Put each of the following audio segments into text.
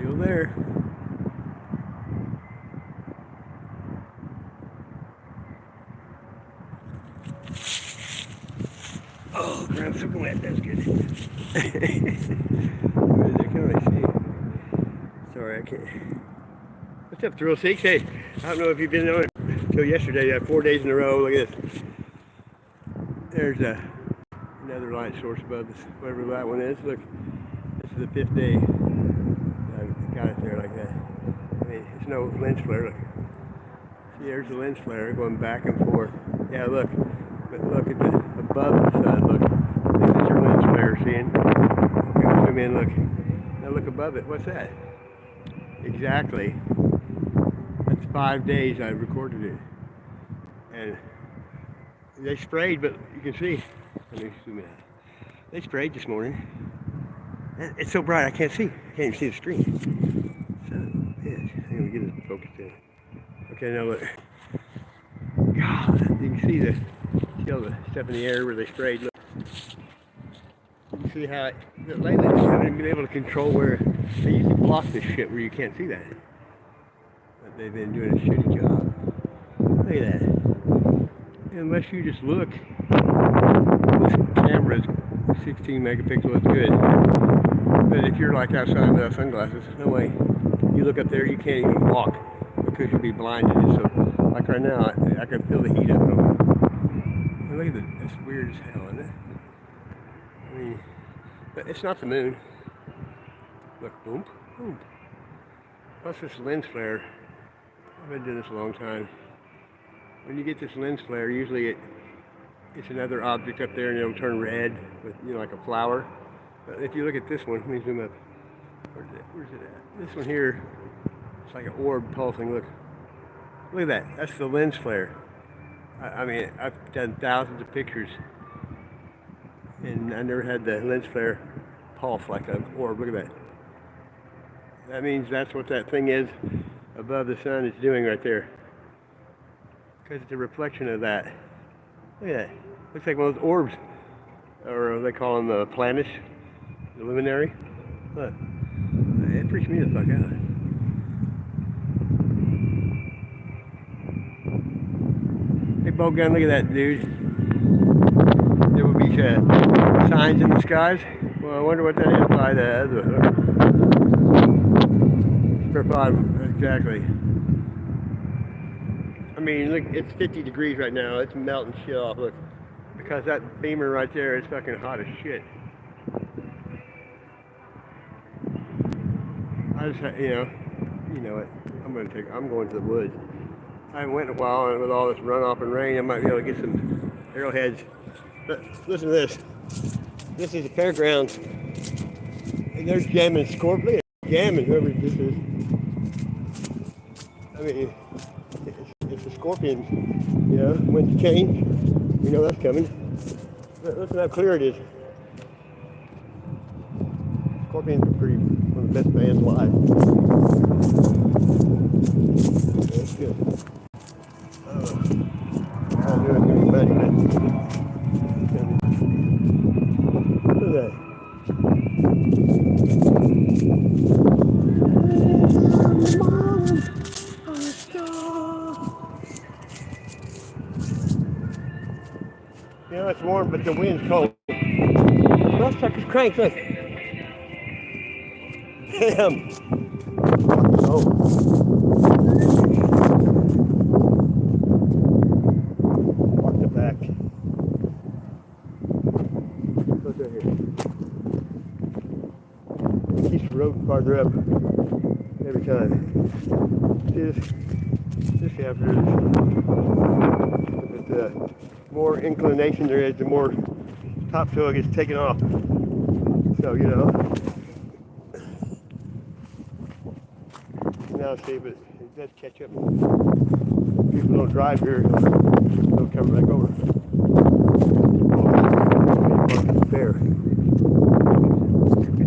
Still there. Oh, ground's so wet, that's good. Where is it? Can I see? Sorry, I can't. What's up, Thrill Seeks? Hey, I don't know if you've been on it until yesterday. 4 days in a row. Look at this. There's another light source above this, whatever that one is. Look, this is the 5th day. I got it there like that. I mean, it's no lens flare. Look. See, there's the lens flare going back and forth. Yeah, look. But look at the above the sun. Look, this is your lens flare. Seeing? Okay, zoom in. Look. Now look above it. What's that? Exactly. That's 5 days I recorded it, and they sprayed. But you can see. Let me zoom in. They sprayed this morning. It's so bright I can't see. I can't even see the screen. Son of a bitch. I'm gonna get it focused in. Okay, now look. God, you can see all the stuff in the air where they sprayed. Look. You can see how lately they haven't been able to control where they usually block this shit where you can't see that. But they've been doing a shitty job. Look at that. Unless you just look, this camera is 16 megapixel, it's good. But if you're like outside without sunglasses, no way. You look up there, you can't even walk because you'll be blinded. So, like right now, I can feel the heat up over. And look at it, it's weird as hell, isn't it? I mean, but it's not the moon. Look, boom, boom. Plus this lens flare, I've been doing this a long time. When you get this lens flare, usually it's another object up there and it'll turn red with, like a flower. But if you look at this one, let me zoom up. Where's it at? This one here, it's like an orb pulsing. Look at that. That's the lens flare. I mean, I've done thousands of pictures, and I never had the lens flare pulse like an orb. Look at that. That means that's what that thing is above the sun is doing right there. Because it's a reflection of that. Look at that. Looks like one of those orbs. Or they call them the planets. The luminary. Look. It freaks me the fuck out. Hey, bow gun, look at that, dude. There will be signs in the skies. Well, I wonder what that is by the other. Exactly. I mean, look, it's 50 degrees right now. It's melting shit off. Look, because that beamer right there is fucking hot as shit. I just, you know it. I'm going to the woods. I haven't went in a while, and with all this runoff and rain, I might be able to get some arrowheads. But listen to this. This is the fairgrounds, and they're jamming scorpion. Jamming whoever this is. I mean, it's the scorpions. Winds change. You know that's coming. But listen how clear it is. Scorpions are one of the best bands live. That's good. I'm doing anybody, look at that. It's warm, but the wind's cold. Well, sucker's crank, look. Damn. Oh. Walk the back. What's that here? It keeps the road farther up every time. See this after this. The more inclination there is, the more topsoil gets taken off. So, now see, but it does catch up. People don't drive here, they'll come back over. Fair. Look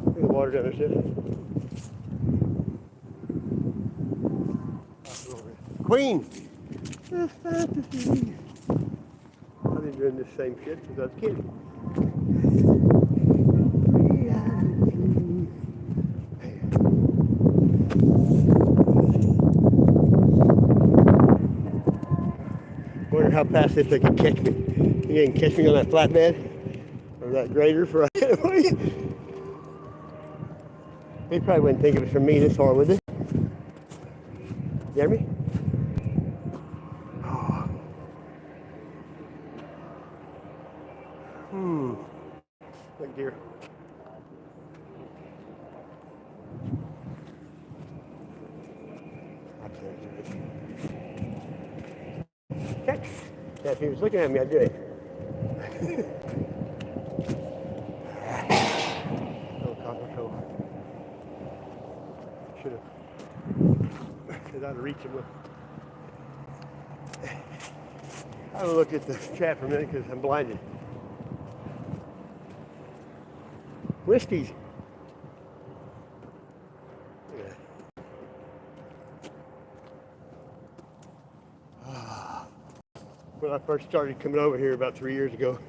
at the water down there. Queen! That's fantasy. I've been doing this same shit since I was a kid. Yeah. Wonder how fast they can catch me. You can catch me on that flatbed or that grader for a They probably wouldn't think it was from me this far, would they? You hear me? Oh. Look, deer. I can't do it. Trekk. Yeah, if he was looking at me, I'd do it. Oh, cockle. Should have. Because I'd reach him with. I will look at the chat for a minute because I'm blinded. Whiskies. Yeah. When I first started coming over here about 3 years ago,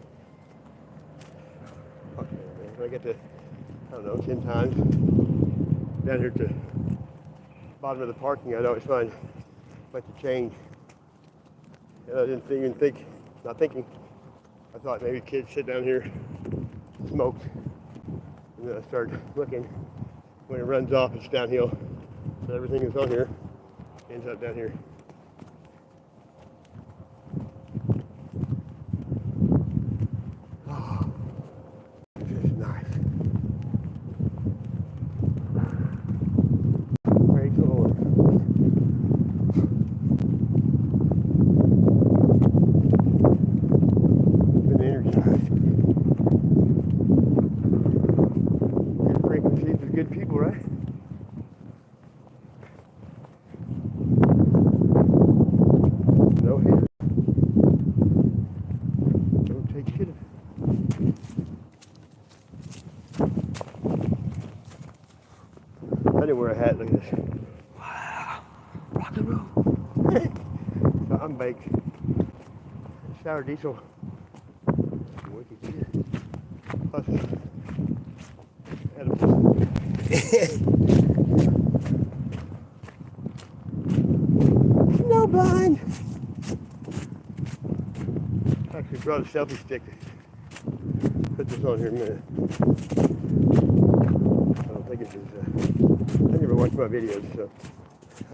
okay, man, I get to, I don't know, 10 times down here to the bottom of the parking, I'd always find a bunch of change. And I didn't even think, not thinking, I thought maybe kids sit down here, smoked. And then I started looking. When it runs off, it's downhill. So everything that's on here ends up down here. Oh, this is nice. Praise the Lord. Been energized. Good frequencies with good people, right? No haters. Don't take shit. I didn't wear a hat. Look at this. Wow. Rock and roll. So I'm baked. Sour diesel. Wicked shit. Plus, edibles. No blind. Actually brought a selfie stick. Put this on here in a minute. I don't think it's I never watch my videos, so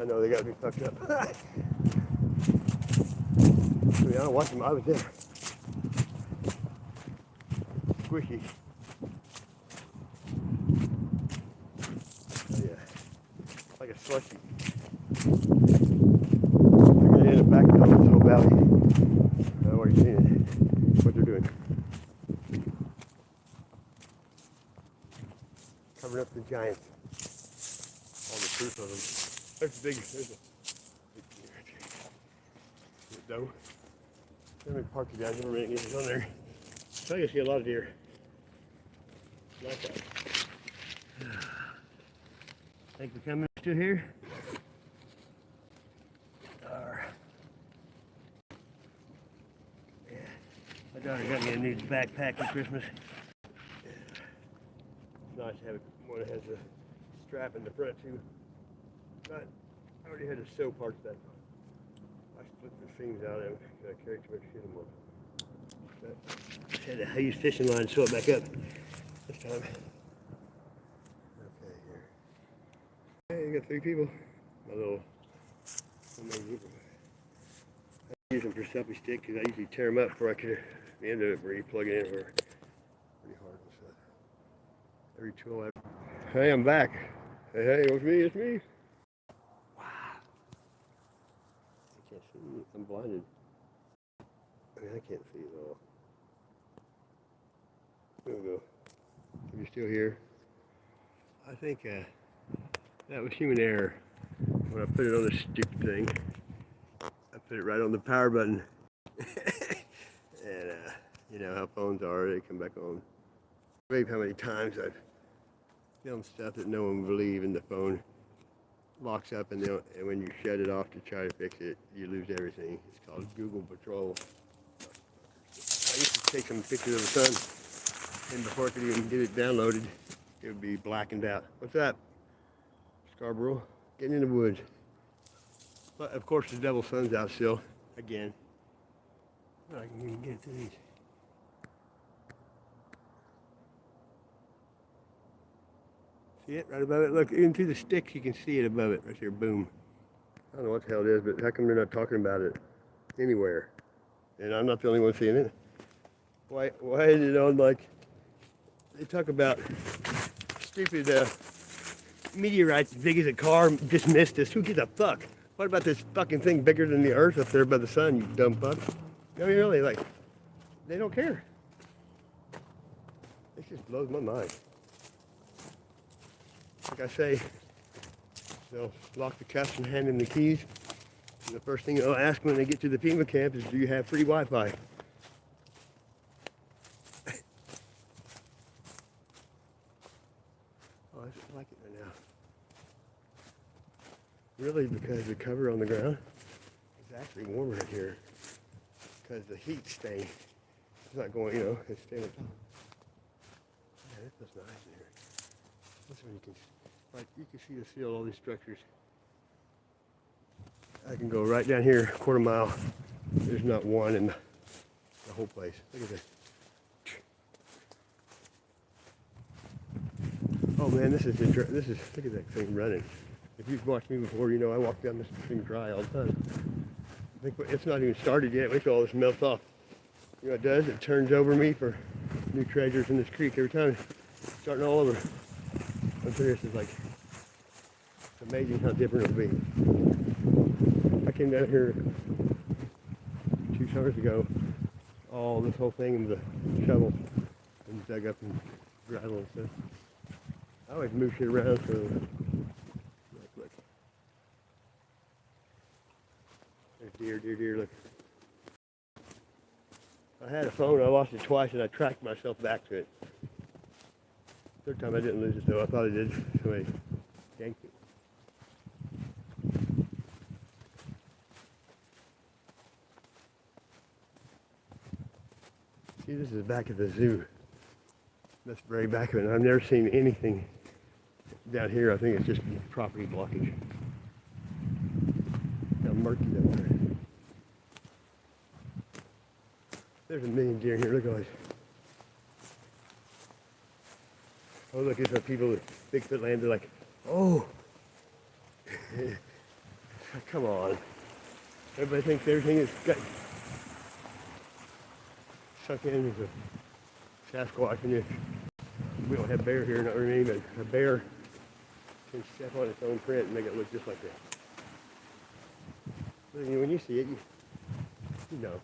I know they got me fucked up. I mean, I don't watch them. I was there. Squishy. Oh, yeah. Like a slushy. They're going to end up back down this whole valley. I've already seen it. What they're doing. Covering up the giants. All the proof of them. There's a big deer right there. Doe. Let me park it down here a minute and get it on there. So you see a lot of deer. Like that. Thanks for coming to here. Yeah. My daughter got me a new backpack for Christmas. Yeah. It's nice to have one that has a strap in the front too. But I already had a sew part of that. I split the seams out and I carried too much shit in one. But I used fishing line to sew it back up this time. Okay, here. Hey, you got 3 people. My little homemade group. I use them for selfie stick because I usually tear them up before I get the end of it where you plug it in or pretty hard and stuff. Every tool I. Hey, I'm back. Hey, it's me, it's me. Wow. I can't see. I'm blinded. I mean, I can't see at all. There we go. If you're still here. I think that was human error. When I put it on the stupid thing, I put it right on the power button. And you know how phones are, they come back on. Believe how many times I've filmed stuff that no one would believe and the phone locks up and when you shut it off to try to fix it, you lose everything. It's called Google Patrol. I used to take some pictures of the sun and before I could even get it downloaded, it would be blackened out. What's that? Scarborough? Getting in the woods. But of course the devil sun's out still, again. I can even get to these. See it right above it? Look, into the sticks you can see it above it right there, boom. I don't know what the hell it is, but how come they're not talking about it anywhere? And I'm not the only one seeing it. Why is it on, like, they talk about stupid meteorites as big as a car just missed us. Who gives a fuck? What about this fucking thing bigger than the earth up there by the sun, you dumb fuck? I mean, really, like, they don't care. This just blows my mind. Like I say, they'll lock the cuffs and hand them the keys. And the first thing they'll ask when they get to the FEMA camp is, do you have free Wi-Fi? Oh, I like it right now. Really, because the cover on the ground is actually warmer in here. Because the heat's staying. It's not going, you know, it's staying on top. Yeah, it feels nice in here. That's when you can, like, you can see the seal of all these structures. I can go right down here, a quarter mile. There's not one in the whole place. Look at this. Oh man, this is look at that thing running. If you've watched me before, you know I walk down this thing dry all the time. I think it's not even started yet. Wait till all this melts off. You know what it does? It turns over me for new treasures in this creek every time. It's starting all over. I'm serious. It's like, it's amazing how different it'll be. I came down here 2 summers ago. All this whole thing with a shovel and dug up and gravel and stuff. I always move shit around, so look. There's deer, look. I had a phone, I lost it twice, and I tracked myself back to it. Third time I didn't lose it, though. I thought I did. Somebody yanked it. See, this is the back of the zoo. That's the very back of it. And I've never seen anything down here. I think it's just property blockage. How murky down there. There's a million deer in here. Look at this. Oh, look, it's what people with Bigfoot land are like, oh, come on. Everybody thinks everything is got sunk in as a Sasquatch, and we don't have bear here, not really, but a bear can step on its own print and make it look just like that. But when you see it, you know.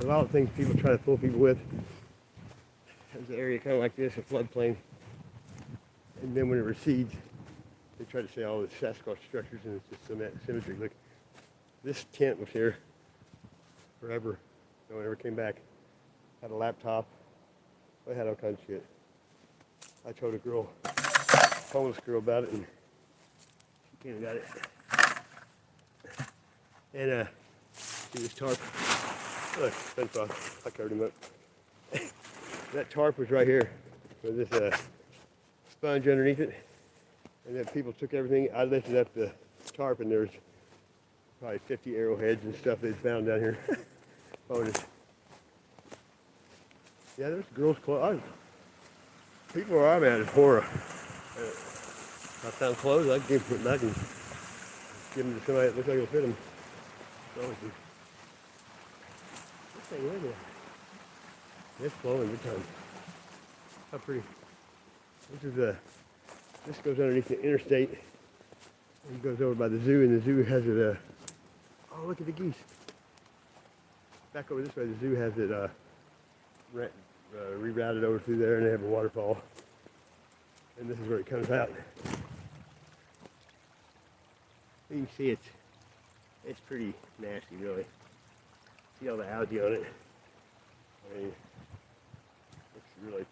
A lot of things people try to fool people with. There's an area kind of like this, a floodplain, and then when it recedes, they try to say all the Sasquatch structures, and it's just symmetry. Look, this tent was here forever. No one ever came back. Had a laptop. I had all kinds of shit. I told a girl, homeless girl, about it, and she came and got it. And see this tarp? Look, fence off. I covered him up. That tarp was right here with this sponge underneath it. And then people took everything. I lifted up the tarp, and there's probably 50 arrowheads and stuff they found down here. Oh, yeah, there's girls' clothes. People where I'm at is horror. I found clothes, I can give them back and give them to somebody that looks like it'll fit them. This thing, look at it. It's flowing good time. How pretty. This goes underneath the interstate and goes over by the zoo, and the zoo has it, oh, look at the geese. Back over this way, the zoo has it rerouted over through there, and they have a waterfall. And this is where it comes out. You can see it's pretty nasty, really. See all the algae on it. I mean, it's really,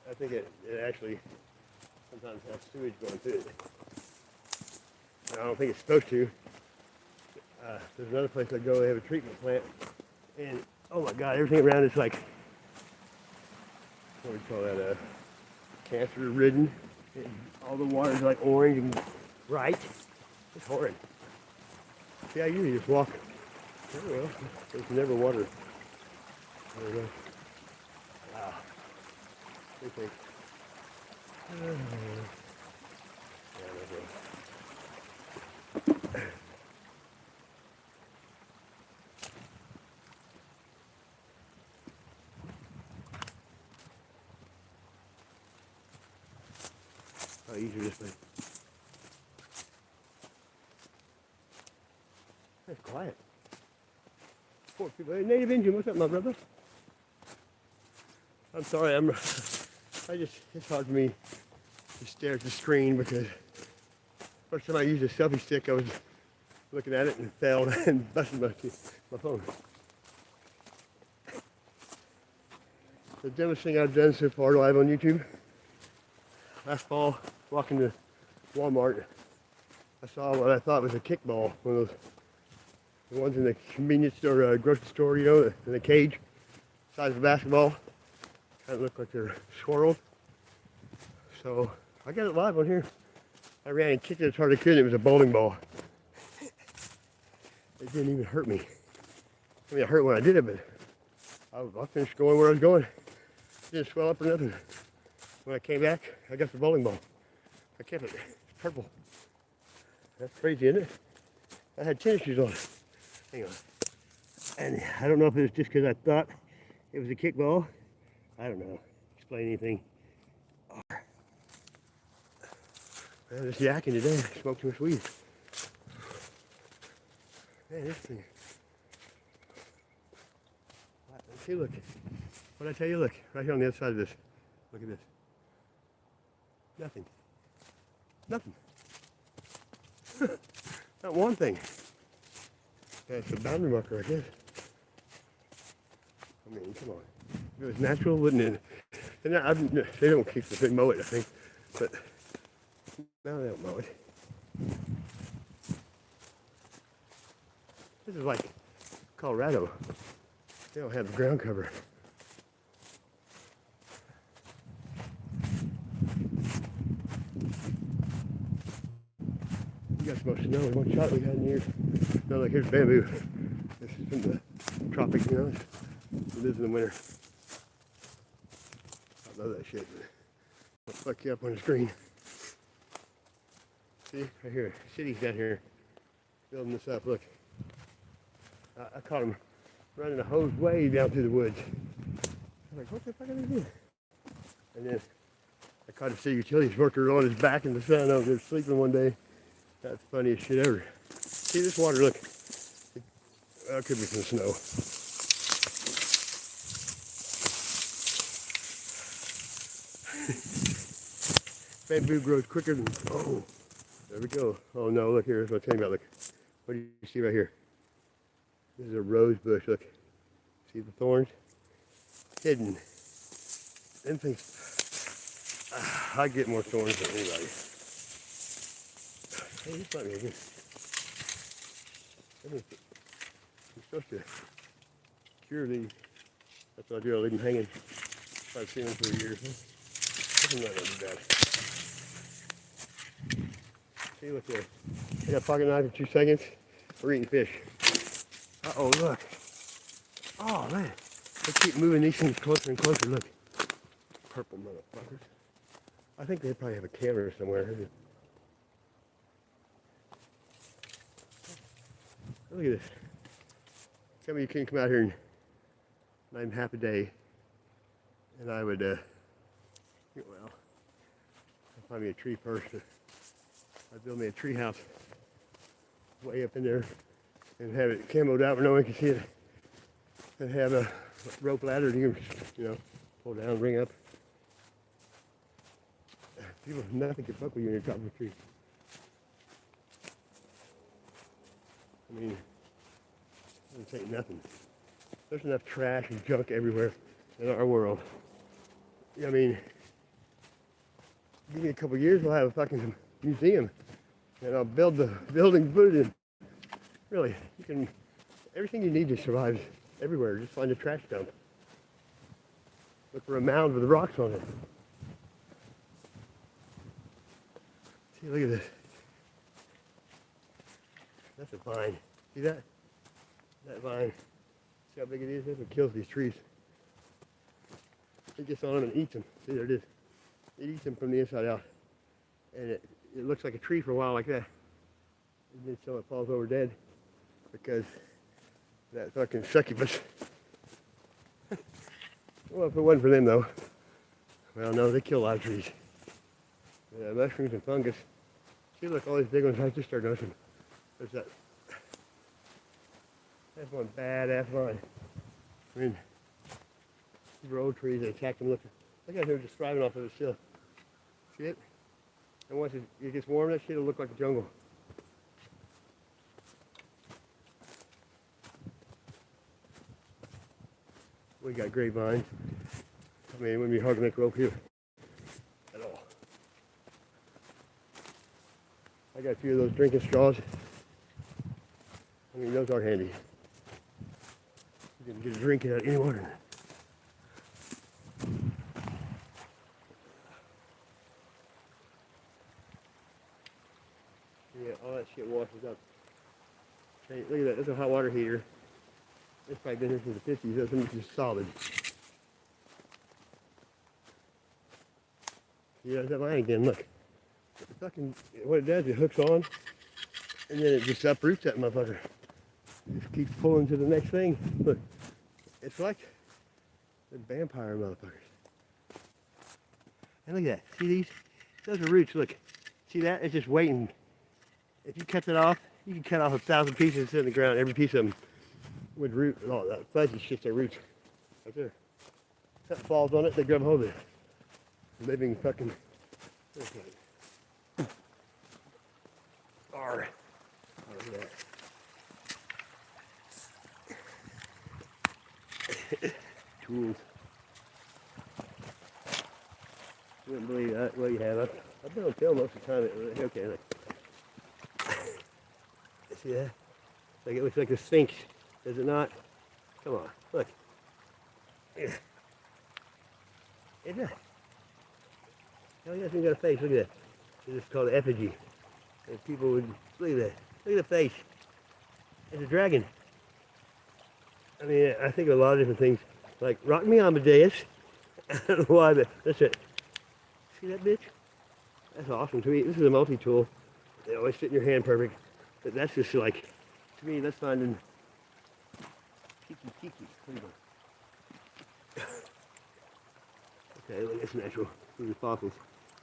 I think it actually sometimes has sewage going through it. I don't think it's supposed to. There's another place I go, they have a treatment plant, and oh my god, everything around it's like, what do we call that, cancer ridden. And all the water's like orange and bright. It's horrid. See, I usually just walk. Oh well, there's never water. There we go. Wow. What do you think? Yeah, that's it. Oh, easier this way. That's quiet. Poor people. Hey, Native Indian, what's up, my brother? I'm sorry, it's hard for me to stare at the screen because first time I used a selfie stick, I was looking at it and failed and busted my phone. The dumbest thing I've done so far live on YouTube. Last fall, walking to Walmart, I saw what I thought was a kickball, one of those, the ones in the convenience store, grocery store, you know, in the cage, size of a basketball. Kind of look like they're swirled. So I got it live on here. I ran and kicked it as hard as I could. It was a bowling ball. It didn't even hurt me. I mean, it hurt when I did it, but I finished going where I was going. It didn't swell up or nothing. When I came back, I got the bowling ball. I kept it. It's purple. That's crazy, isn't it? I had tennis shoes on. Hang on. And I don't know if it was just because I thought it was a kickball. I don't know. Explain anything. I'm just yakking today. I smoked too much weed. Man, this thing. Let's see, look. What did I tell you? Look, right here on the other side of this. Look at this. Nothing. Nothing. Not one thing. That's a boundary marker, I guess. I mean, come on. If it was natural, wouldn't it? And they don't keep the big mow it, I think. But no, they don't mow it. This is like Colorado. They don't have the ground cover. You got so much snow in one shot we had in here. No, like here's bamboo. This is from the tropics, you know. It lives in the winter. I love that shit. I'll fuck you up on the screen. See, right here. City's down here building this up. Look. I caught him running a hose way down through the woods. I'm like, what the fuck are they doing? And then I caught a city utilities worker on his back in the sun over there sleeping one day. That's the funniest shit ever. See this water, look. It could be some snow. Bamboo grows quicker than, oh, there we go. Oh no, look here, that's what I'm telling you about, look. What do you see right here? This is a rose bush, look. See the thorns? Hidden. Them things, I get more thorns than anybody. Hey, this might be a good. I'm supposed to cure these. That's what I do, I leave them hanging. I've seen them for years. This is not gonna be bad. See, look there. I got a pocket knife in 2 seconds. We're eating fish. Uh-oh, look. Oh, man. They keep moving these things closer and closer. Look. Purple motherfuckers. I think they probably have a camera somewhere. Look at this. Tell me you can come out here and not even half a day. And I would, well, I'd find me a tree first. I'd build me a tree house way up in there and have it camoed out where no one can see it. And have a rope ladder you can, pull down, bring up. People, nothing can fuck with you when you're top of a tree. I mean, it doesn't take nothing. There's enough trash and junk everywhere in our world. I mean, give me a couple years, we'll have a fucking museum. And I'll build the building, put it in. Really, you can, everything you need to survive is everywhere. Just find a trash dump. Look for a mound with rocks on it. See, look at this. That's a vine. See that? That vine. See how big it is? That's what kills these trees. It gets on them and eats them. See, there it is. It eats them from the inside out. And it looks like a tree for a while like that. And then so it falls over dead because that fucking succubus. Well, if it wasn't for them though. Well, no, they kill a lot of trees. Yeah, mushrooms and fungus. See, look, all these big ones, I just started noticing. There's that. That's one badass vine. I mean, these are old trees, they attack them. Look at them just thriving off of it still. See it? And once it gets warm, that shit will look like a jungle. We got grapevines. I mean, it wouldn't be hard to make rope here at all. I got a few of those drinking straws. I mean, those are handy. You can get a drink out of any water. Yeah, all that shit washes up. Hey, look at that. That's a hot water heater. It's probably been here since the 50s. That's just solid. Yeah, that line again. Look. Fucking, what it does, it hooks on, and then it just uproots that motherfucker. It just keeps pulling to the next thing. Look, it's like the vampire motherfuckers. And look at that. See these? Those are roots. Look. See that? It's just waiting. If you cut that off, you can cut off 1,000 pieces and sit in the ground. Every piece of them would root. Oh, that fuzzy shit's their roots. Right there. That falls on it, they grab hold of it. Living fucking. R. Look at that. Tools. You wouldn't believe that. Well, you have. I've been on film most of the time. Okay, look. See that? It looks like a sphinx. Does it not? Come on, look. It does. Oh, he hasn't got a face. Look at that. This is called effigy. And people would look at that. Look at the face. It's a dragon. I mean, I think of a lot of different things. Like Rock Me Amadeus. I don't know why, but that's it. See that bitch? That's awesome to me. This is a multi-tool. They always fit in your hand perfect. But that's just like, to me, that's finding Trekkkk. Okay, look, it's natural. These are fossils.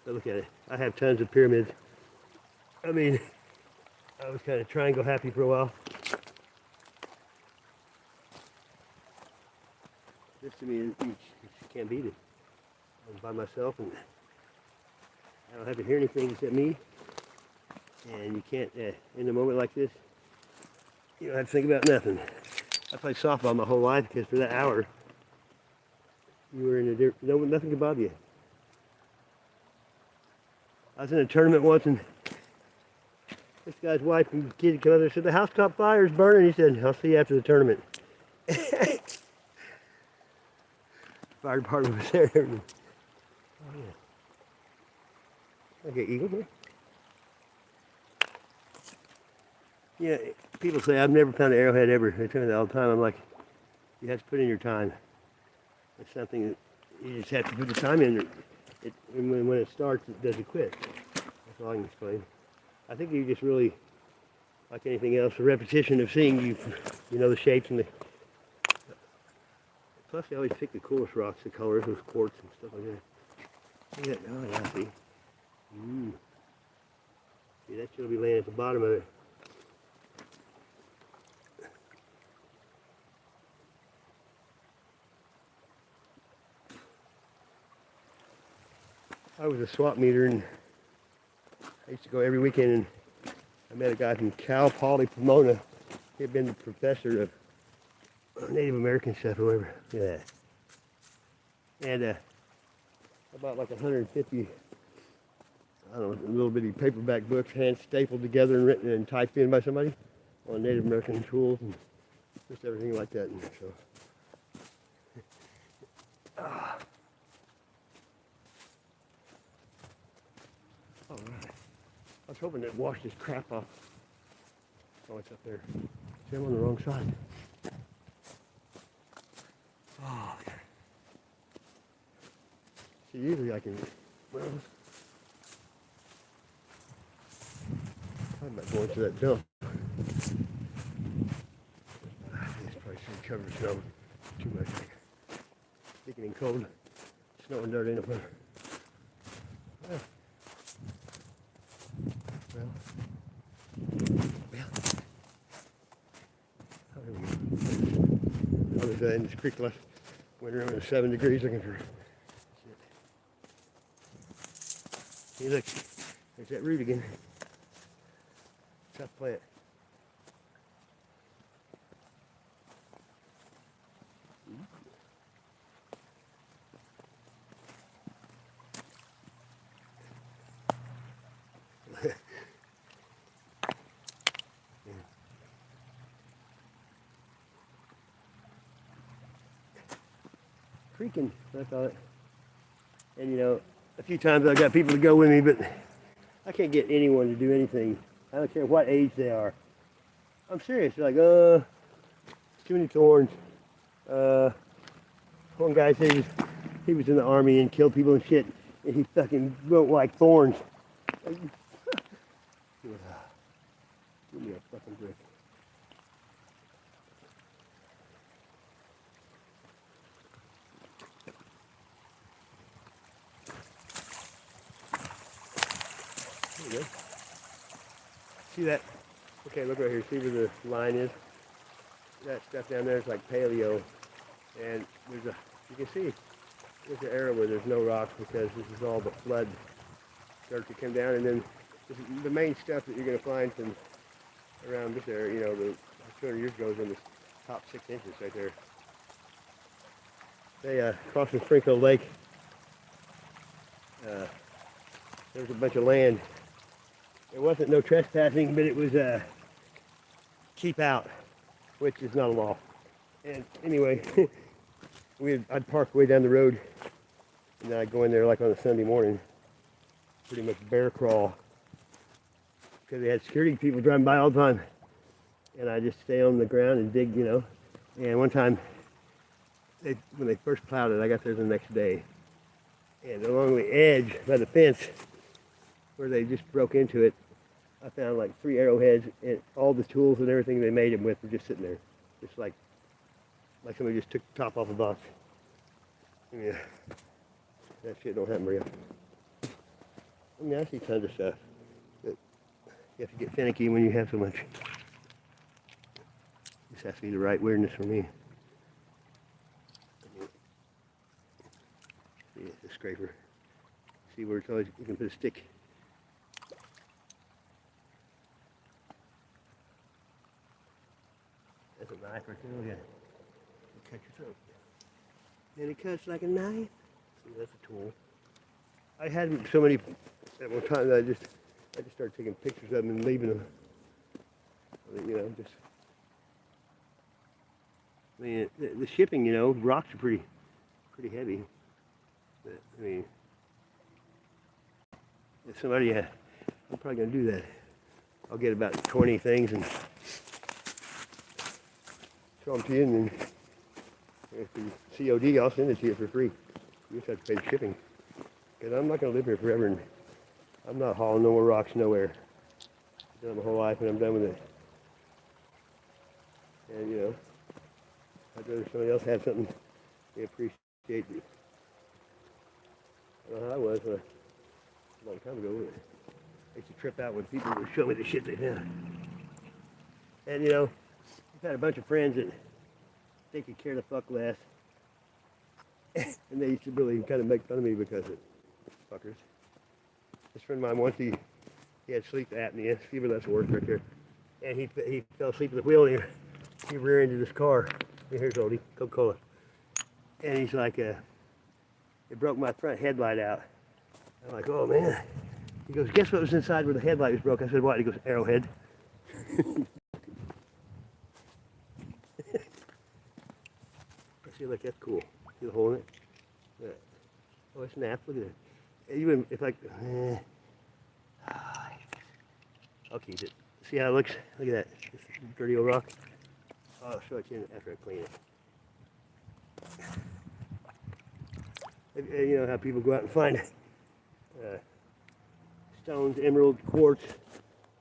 But look at it. I have tons of pyramids. I mean, I was kind of triangle happy for a while. This to me, you can't beat it. I'm by myself and I don't have to hear anything except me. And you can't, in a moment like this, you don't have to think about nothing. I played softball my whole life because for that hour, you were in a different, nothing could bother you. I was in a tournament once and this guy's wife and kid came up there and said, the housetop fire is burning. He said, I'll see you after the tournament. Fire department was there. Oh, yeah. Okay, eagle here. Yeah, people say, I've never found an arrowhead ever. They tell me that all the time. I'm like, you have to put in your time. It's something that you just have to put the time in. And when it starts, it doesn't quit. That's all I can explain. I think you just really, like anything else, the repetition of seeing you know the shapes and the... Plus, they always pick the coolest rocks, the colors, those quartz and stuff like that. Look at that. Oh, yeah, see. See, that shit'll be laying at the bottom of it. I was a swap meter and I used to go every weekend and I met a guy from Cal Poly Pomona. He had been the professor of Native American stuff or whatever. Yeah. And I bought like 150, I don't know, little bitty paperback books, hand stapled together and written and typed in by somebody on Native American tools and just everything like that. And so. All right. I was hoping to wash this crap off. Oh, it's up there. See, I'm on the wrong side. Oh, yeah. See, usually I can, well, I'm not going to that dump. This probably should cover the snow too much. Thickening cold. Snow and dirt ain't up there. Well, oh, here we go. I was in this creek last winter, it was 7 degrees looking for shit. Hey, look, there's that root again. Tough plant. Creaking, I thought. And you know, a few times I've got people to go with me, but I can't get anyone to do anything. I don't care what age they are. I'm serious. They're like, too many thorns. One guy said he was in the army and killed people and shit, and he fucking don't like thorns. Give me a fucking brick. There you go. See that? Okay, look right here. See where the line is? That stuff down there is like paleo. And there's you can see, there's an area where there's no rocks because this is all the flood dirt that came down. And then the main stuff that you're going to find from around this area, you know, the 200 years ago is in the top 6 inches right there. They crossing Springfield Lake. There's a bunch of land. It wasn't no trespassing, but it was keep out, which is not a law. And anyway, I'd park way down the road, and then I'd go in there like on a Sunday morning, pretty much bear crawl, because they had security people driving by all the time. And I just stay on the ground and dig, you know. And one time, when they first plowed it, I got there the next day. And along the edge by the fence, where they just broke into it, I found like 3 arrowheads, and all the tools and everything they made them with were just sitting there. Just like somebody just took the top off a box. Yeah, that shit don't happen real. I mean, I see tons of stuff, but you have to get finicky when you have so much. This has to be the right weirdness for me. See, it's a scraper. See where it's always, you can put a stick. That's a knife right there, look at it. It'll cut your throat. And it cuts like a knife. See, that's a tool. I had so many at one time that I just started taking pictures of them and leaving them. You know, just. I mean, the shipping, you know, rocks are pretty heavy. But, I mean, if somebody, I'm probably gonna do that. I'll get about 20 things and throw them to you, and then if you COD, I'll send it to you for free. You just have to pay the shipping. Because I'm not gonna live here forever, and I'm not hauling no more rocks nowhere. I've done it my whole life, and I'm done with it. And you know, I'd rather somebody else have something they appreciate it. I don't know how I was a long time ago. I used to trip out when people would show me the shit they found. And you know, I've had a bunch of friends that they could care the fuck less. And they used to really kind of make fun of me because of fuckers. This friend of mine once, he had sleep apnea, fever less work right there. And he fell asleep at the wheel, and he rear-ended his car. Here's Odie, Coca-Cola. And he's like, it broke my front headlight out. I'm like, oh man. He goes, guess what was inside where the headlight was broke? I said, what? He goes, arrowhead. See, look, that's cool. See the hole in it? Yeah. Oh, it's napped. Look at it. Even if I'll keep it. See how it looks? Look at that. This dirty old rock. I'll show it to you after I clean it. You know how people go out and find stones, emerald, quartz.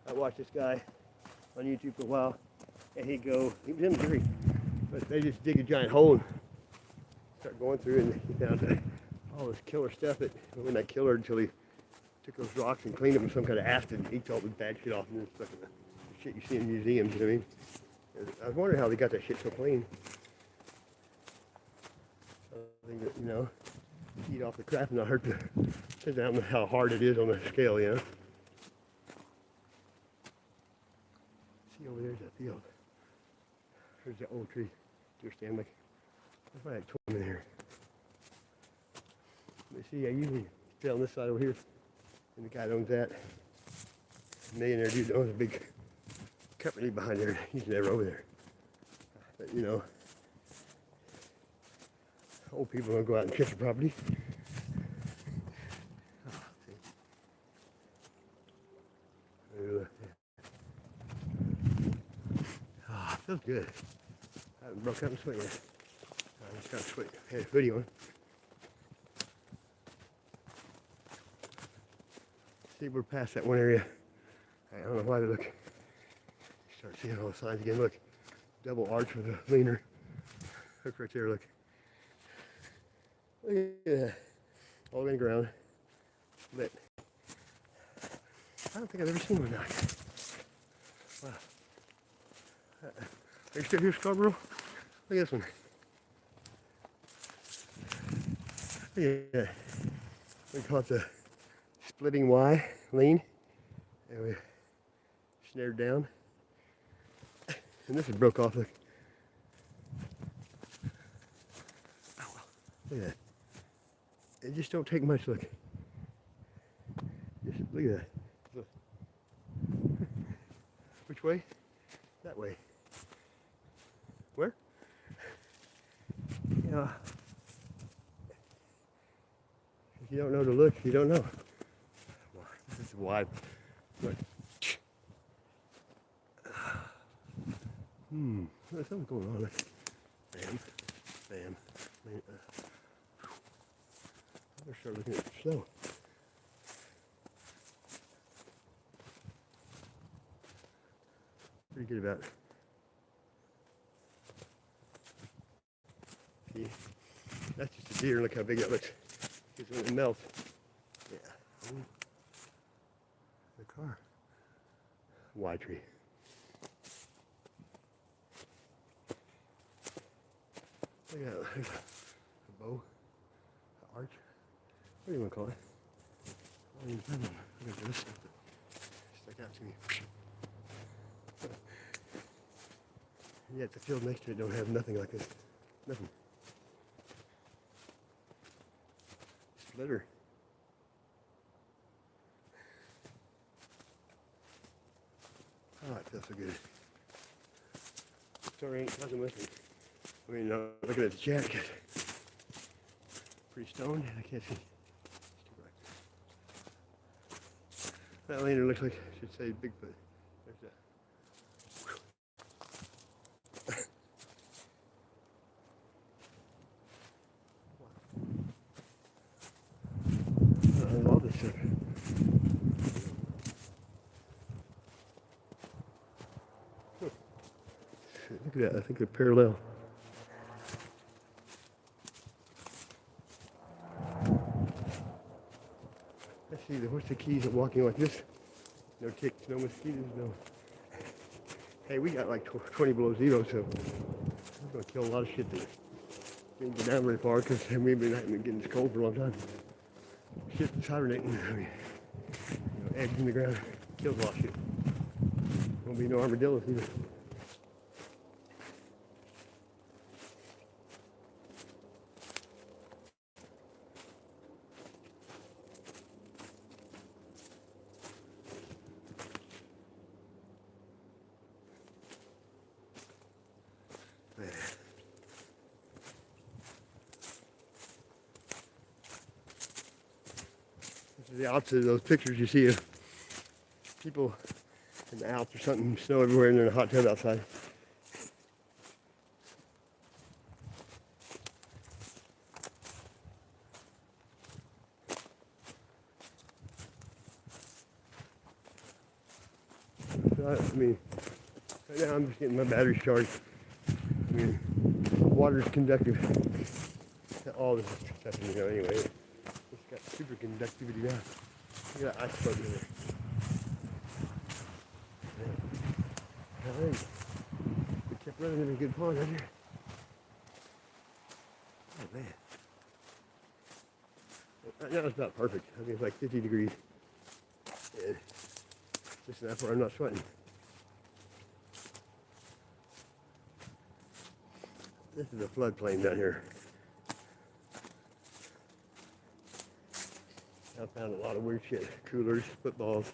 I watched this guy on YouTube for a while, and he was in Missouri, but they just dig a giant hole and start going through, and he found all this killer stuff that when that killer until he took those rocks and cleaned them with some kind of acid and eats all the bad shit off, and then stuck in the shit you see in museums. You know what I mean? I was wondering how they got that shit so clean. Something that, you know, eat off the crap and not hurt the. Depends on how hard it is on the scale, you know. See over there's that field. There's that old tree. Deer stand like. There's probably like 20 in here. But see, I usually stay on this side over here, and the guy that owns that. Millionaire dude owns a big company behind there. He's never over there. But you know, old people don't go out and catch a property. Ah, feels good. I haven't broke up and sweat yet. I just got to sweat. I had a hoodie on. See, we're past that one area. I don't know why they look. Start seeing all the signs again. Look, double arch with a leaner. Look right there. Look. Look at that. All the way in the ground. Lit. I don't think I've ever seen one like that. Wow. Are you still here, Scarborough? Look at this one. Look at that. We call it the splitting Y lean. And we snared down. And this is broke off. Look. Oh, look at that. It just don't take much. Look. Just look at that. Look. Which way? That way. Where? Yeah. If you don't know to look, you don't know. This is wide. Look. There's something going on. Bam. Bam. I better start looking at the snow. Pretty good about it. See, that's just a deer. Look how big that looks. Because when it melts, yeah. Ooh. The car. Y tree. Look at that. There's a bow, an arch. What do you want to call it? I don't even find one. Look at this stuff that stuck out to me. Yet the field next to it don't have nothing like this. Nothing. Splitter. Oh, it feels so good. Sorry, I ain't talking with me. I mean, looking at the chat, pretty stoned, and I can't see. It's too bright. That lander looks like it should say Bigfoot. There's that. I love this stuff. Look at that, I think they're parallel. Let's see, what's the keys of walking like this? No ticks, no mosquitoes, no. Hey, we got like 20 below zero, so we're going to kill a lot of shit there. Didn't go down very far because we've been getting this cold for a long time. Shit is hibernating. I mean, eggs in the ground kills a lot of shit. Won't be no armadillos either. This is the opposite of those pictures you see of people in the Alps or something, snow everywhere, and they're in a hot tub outside. I mean, right now I'm just getting my batteries charged. I mean, water is conductive. All this stuff, anyway. It's got super conductivity now. Look at that ice floating in there. Yeah. We kept running in a good pond right here. Oh man. Right now it's about perfect. I think it's like 50 degrees. And just enough where I'm not sweating. This is a floodplain down here. I found a lot of weird shit. Coolers, footballs,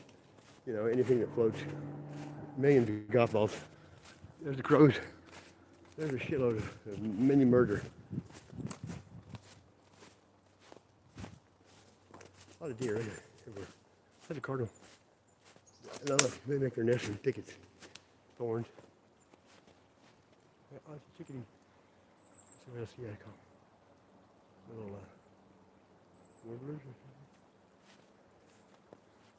you know, anything that floats. Millions of golf balls. There's the crows. There's a shitload of mini murder. A lot of deer right there. Everywhere. That's a cardinal. No, they make their nest in thickets. Thorns. Oh, it's a chickadee. So what else you gotta call? Little warblers or something?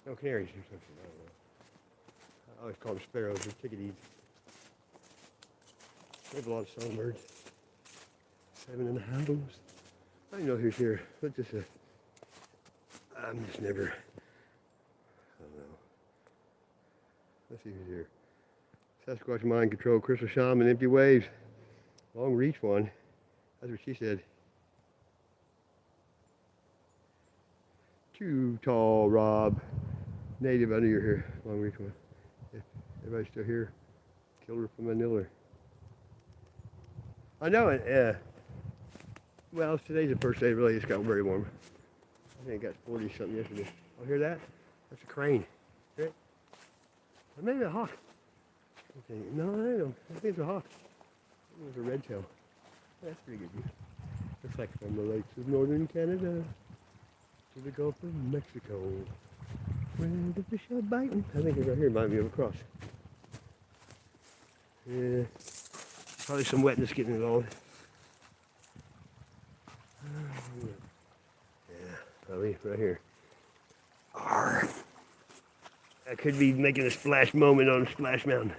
No, canaries or something. I don't know. I always call them sparrows or chickadees. We have a lot of songbirds. 7 in the house. I don't know who's here. Let's just I'm just never. I don't know. Let's see who's here. Sasquatch mind control, crystal shaman, empty waves. Long reach one. That's what she said. Too tall, Rob. Native, I knew you're here. Long reach one. Everybody's still here. Killed her from Manila. I know it. Well, today's the first day really. It's got very warm. I think it got 40 something yesterday. Oh, hear that? That's a crane. Hear it? Or maybe a hawk. Okay. No, I don't. I think it's a hawk. It was a red tail. That's pretty good view. Looks like from the lakes of northern Canada to the Gulf of Mexico. Where the fish are biting. I think it's right here. Might be able to cross. Yeah. Probably some wetness getting involved. Yeah, probably right here. Arr. I could be making a splash moment on Splash Mountain.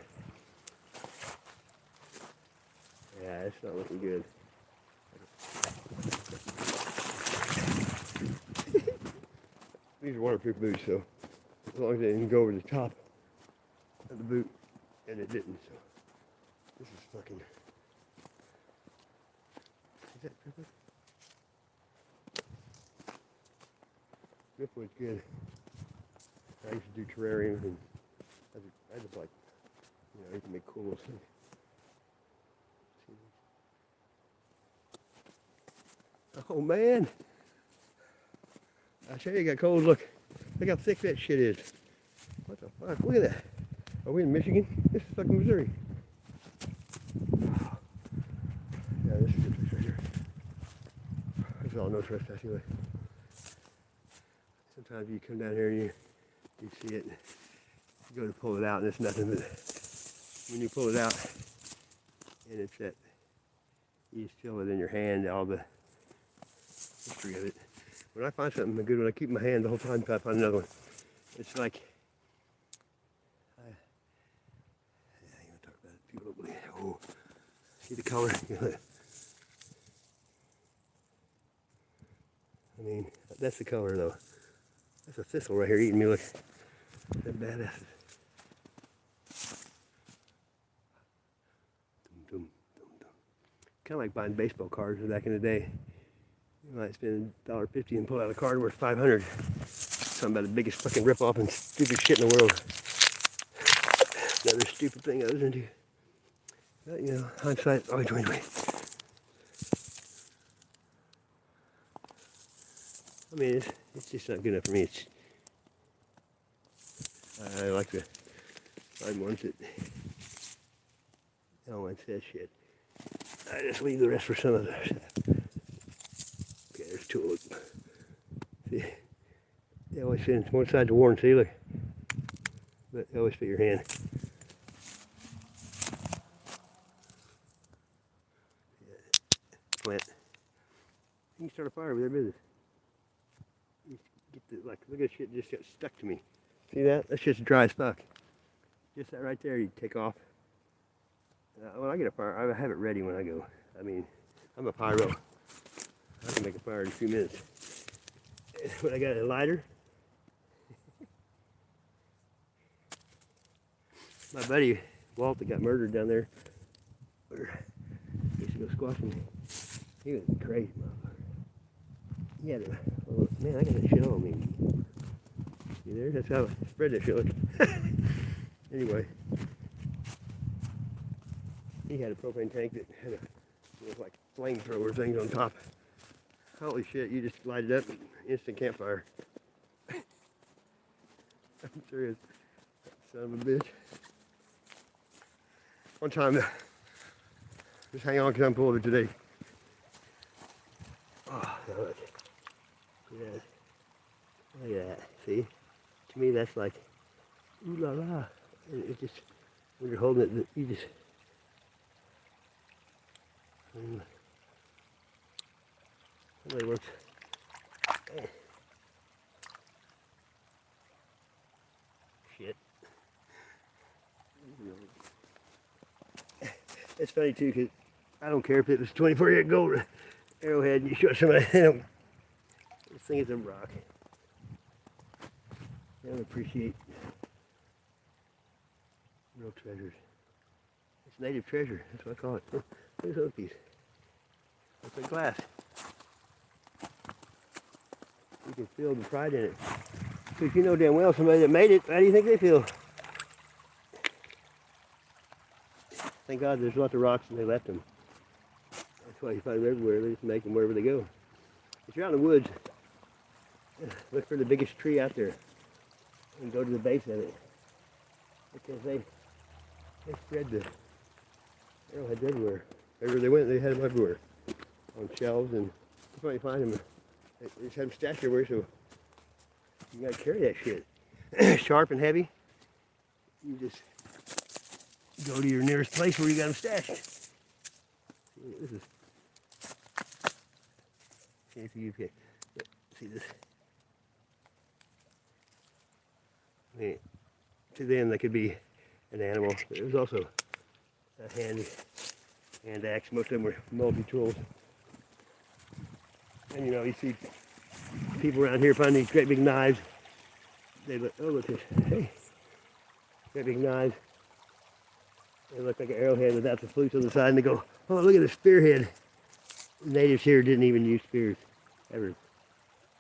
Yeah, it's not looking good. These are waterproof boots, so as long as they didn't go over the top of the boot, and it didn't, so this is fucking. Is that driftwood? Driftwood's good. I used to do terrariums, and I just like, you know, you can make cool little things. Oh man! I tell you, it got cold. Look how thick that shit is. What the fuck? Look at that. Are we in Michigan? This is fucking Missouri. Yeah, this is a good place right here. This is all no trespassing way. Sometimes you come down here and you see it. You go to pull it out and it's nothing but when you pull it out and it's that you feel it in your hand, all the history of it. When I find something good, when I keep my hand the whole time until I find another one, it's like, yeah, you want to talk about it? People don't believe it. Oh, see the color? I mean, that's the color though. That's a thistle right here eating me. Look, that badass. Kind of like buying baseball cards back in the day. You might spend $1.50 and pull out a card worth $500. Something about the biggest fucking ripoff and stupid shit in the world. Another stupid thing I was into. But, you know, hindsight, always 2020. I mean, it's just not good enough for me. I like to find ones that no one says shit. I just leave the rest for some of those. Okay, there's two of them. See, they always fit one side's worn, see, look. But they always fit your hand. Plant. You can start a fire with their business. You get the, like, look at this shit just got stuck to me. See that? That shit's dry as fuck. Just that right there, you take off. When I get a fire, I have it ready when I go. I mean, I'm a pyro. I can make a fire in a few minutes. When I got a lighter, my buddy Walt that got murdered down there, he used to go squashing. He was crazy, motherfucker. He had a, oh, man, I got that shit on me. You there? That's how I spread that shit. Anyway, he had a propane tank that had like flamethrower things on top. Holy shit, you just light it up, instant campfire. I'm serious. Son of a bitch. One time, just hang on because I'm full of it today. Oh, look. Look at that. Look at that. See? To me, that's like, ooh la la. It just, when you're holding it, you just, really works. Shit. It's funny too, because I don't care if it was 24-karat gold arrowhead and you show somebody, they don't, this thing is a rock. They don't appreciate real treasures. It's native treasure, that's what I call it. Look at those piece. That's a glass. You can feel the pride in it. Because you know damn well somebody that made it, how do you think they feel? Thank God there's lots of rocks and they left them. That's why you find them everywhere. They just make them wherever they go. If you're out in the woods, look for the biggest tree out there and go to the base of it. Because they spread the arrowheads everywhere. Everywhere they went, they had them everywhere. On shelves, and that's why you find them. They just had them stashed everywhere, so you gotta carry that shit. Sharp and heavy. You just go to your nearest place where you got them stashed. This is. See this? I mean, to them, that could be an animal. It was also a hand axe. Most of them were multi-tools. And you know, you see people around here find these great big knives. They look, oh look at this, hey, great big knives. They look like an arrowhead without the flutes on the side, and they go, oh look at the spearhead. The natives here didn't even use spears, ever.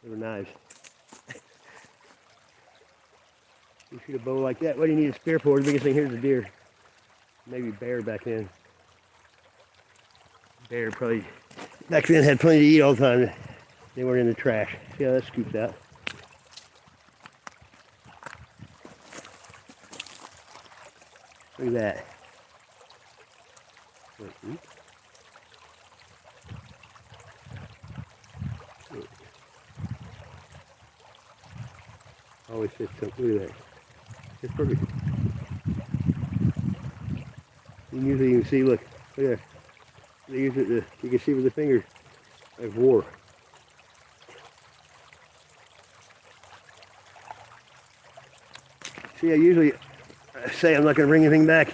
They were knives. You shoot a bow like that, what do you need a spear for? The biggest thing here is a deer. Maybe bear back then. Bear probably, back then had plenty to eat all the time. They weren't in the trash. See how that scoops out? Look at that. Always fits something. Look at that. It's perfect. You can usually even see, look at that. They use it to, you can see with the fingers, like war. See, I usually say I'm not going to bring anything back.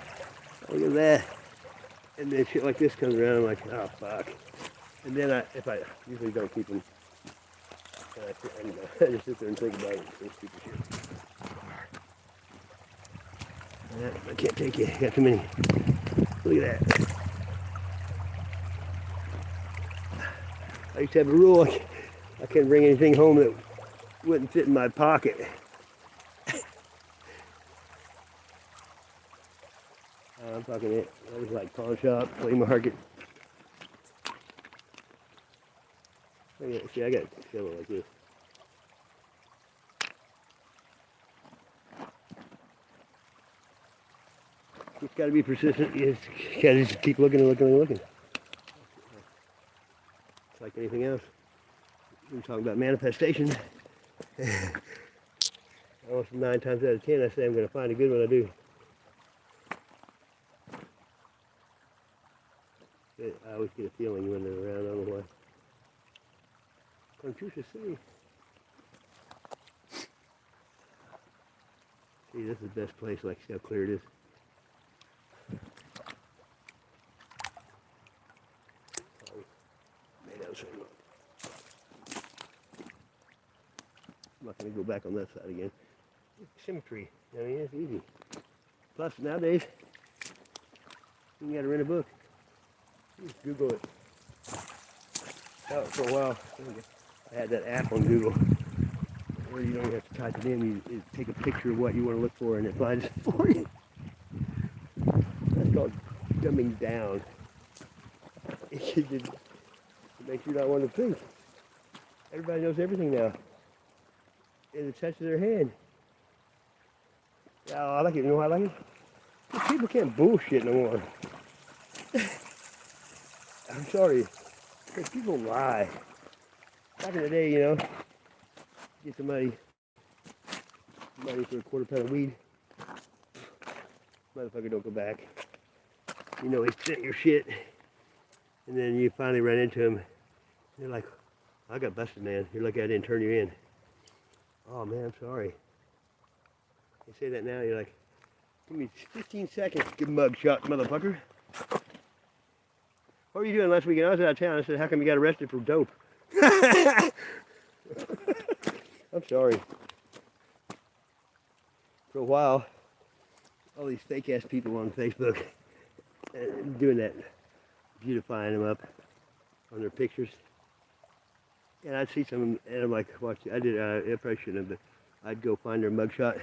Look at that. And then shit like this comes around, I'm like, oh fuck. And then if I usually don't keep them, I just sit there and think about it. It's stupid shit. I can't take it. I got too many. Look at that. I used to have a rule. I couldn't bring anything home that wouldn't fit in my pocket. I'm talking it. I was like pawn shop, flea market. See, I got a shovel like this. Just got to be persistent. You just got to just keep looking and looking and looking. It's like anything else. We're talking about manifestation. Almost 9 times out of 10, I say I'm going to find a good one. I do. I always get a feeling when they're around. I don't know why. Confucius City. See, See, this is the best place. Like, see how clear it is. I'm not going to go back on that side again. Symmetry. I mean, it's easy. Plus, nowadays, you got to rent a book. You just Google it. Oh, for a while, I had that app on Google where you don't even have to type it in. You take a picture of what you want to look for, and it finds it for you. That's called dumbing down. It makes you not want to think. Everybody knows everything now. In the touch of their hand. Yeah, I like it. You know why I like it? People can't bullshit no more. I'm sorry. Because people lie. Back in the day, you know, get somebody money for a quarter pound of weed. Motherfucker don't go back. You know, he sent your shit. And then you finally run into him. And you're like, I got busted, man. You're lucky I didn't turn you in. Oh, man, I'm sorry. You say that now, you're like, give me 15 seconds, good mug shot, motherfucker. What were you doing last weekend? I was out of town. I said, how come you got arrested for dope? I'm sorry. For a while, all these fake ass people on Facebook doing that, beautifying them up on their pictures. And I'd see some, and I'm like, watch, I probably shouldn't have, but I'd go find their mugshot,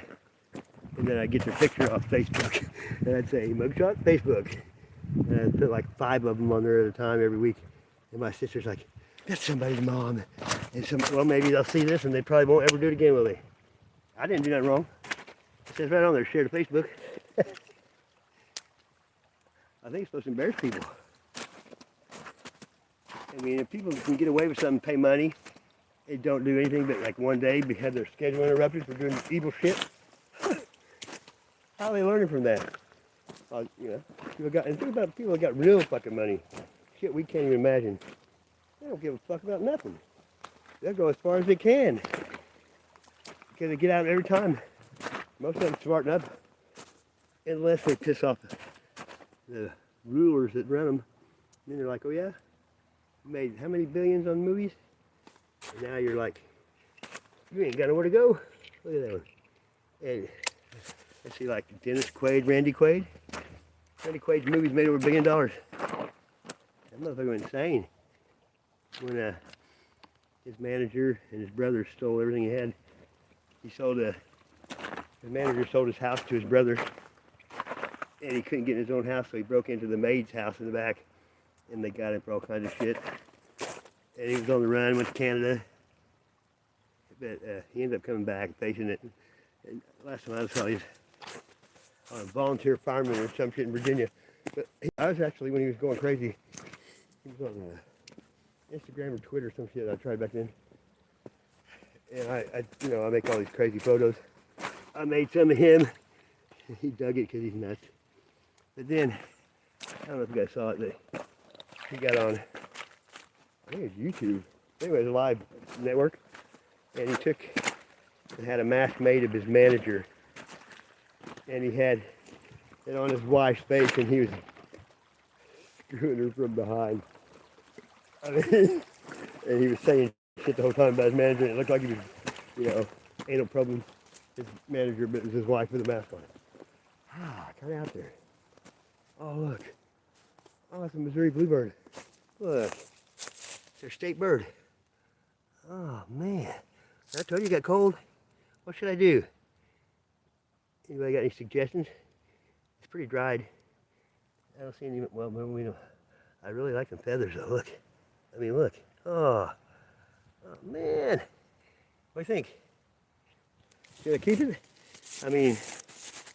and then I'd get their picture off Facebook, and I'd say, mugshot, Facebook. And I'd put like 5 of them on there at a time every week. And my sister's like, that's somebody's mom. And well, maybe they'll see this and they probably won't ever do it again, will they? I didn't do nothing wrong. It says right on there, share to Facebook. I think it's supposed to embarrass people. I mean, if people can get away with something, pay money, and don't do anything but like one day have their schedule interrupted for doing evil shit, how are they learning from that? You know, and think about people that got real fucking money. Shit we can't even imagine. They don't give a fuck about nothing. They'll go as far as they can. Because they get out every time. Most of them smarten up. Unless they piss off the rulers that run them. And then they're like, oh yeah? You made how many billions on movies? And now you're like, you ain't got nowhere to go. Look at that one. And I see like Dennis Quaid, Randy Quaid. Randy Quaid's movies made over $1 billion. That motherfucker went insane. When his manager and his brother stole everything he had, the manager sold his house to his brother, and he couldn't get in his own house, so he broke into the maid's house in the back, and they got him for all kinds of shit. And he was on the run, went to Canada, but he ended up coming back, facing it. And last time I saw, he was on a volunteer fireman or some shit in Virginia. But I was actually, when he was going crazy, he was on Instagram or Twitter or some shit I tried back then. And I make all these crazy photos. I made some of him. He dug it because he's nuts. But then, I don't know if you guys saw it, but he got on, I think it's YouTube. Anyway, it was a live network. And he took and had a mask made of his manager. And he had it on his wife's face, and he was screwing her from behind. I mean, and he was saying shit the whole time about his manager, and it looked like he was, you know, anal problem his manager, but it was his wife with a mask on. Kind of out there. Oh, look. Oh, it's a Missouri bluebird. Look. It's their state bird. Oh, man. I told you it got cold. What should I do? Anybody got any suggestions? It's pretty dried. I don't see any, well, we don't. I really like them feathers though, look. I mean, look. Oh man. What do you think? Should I keep it? I mean,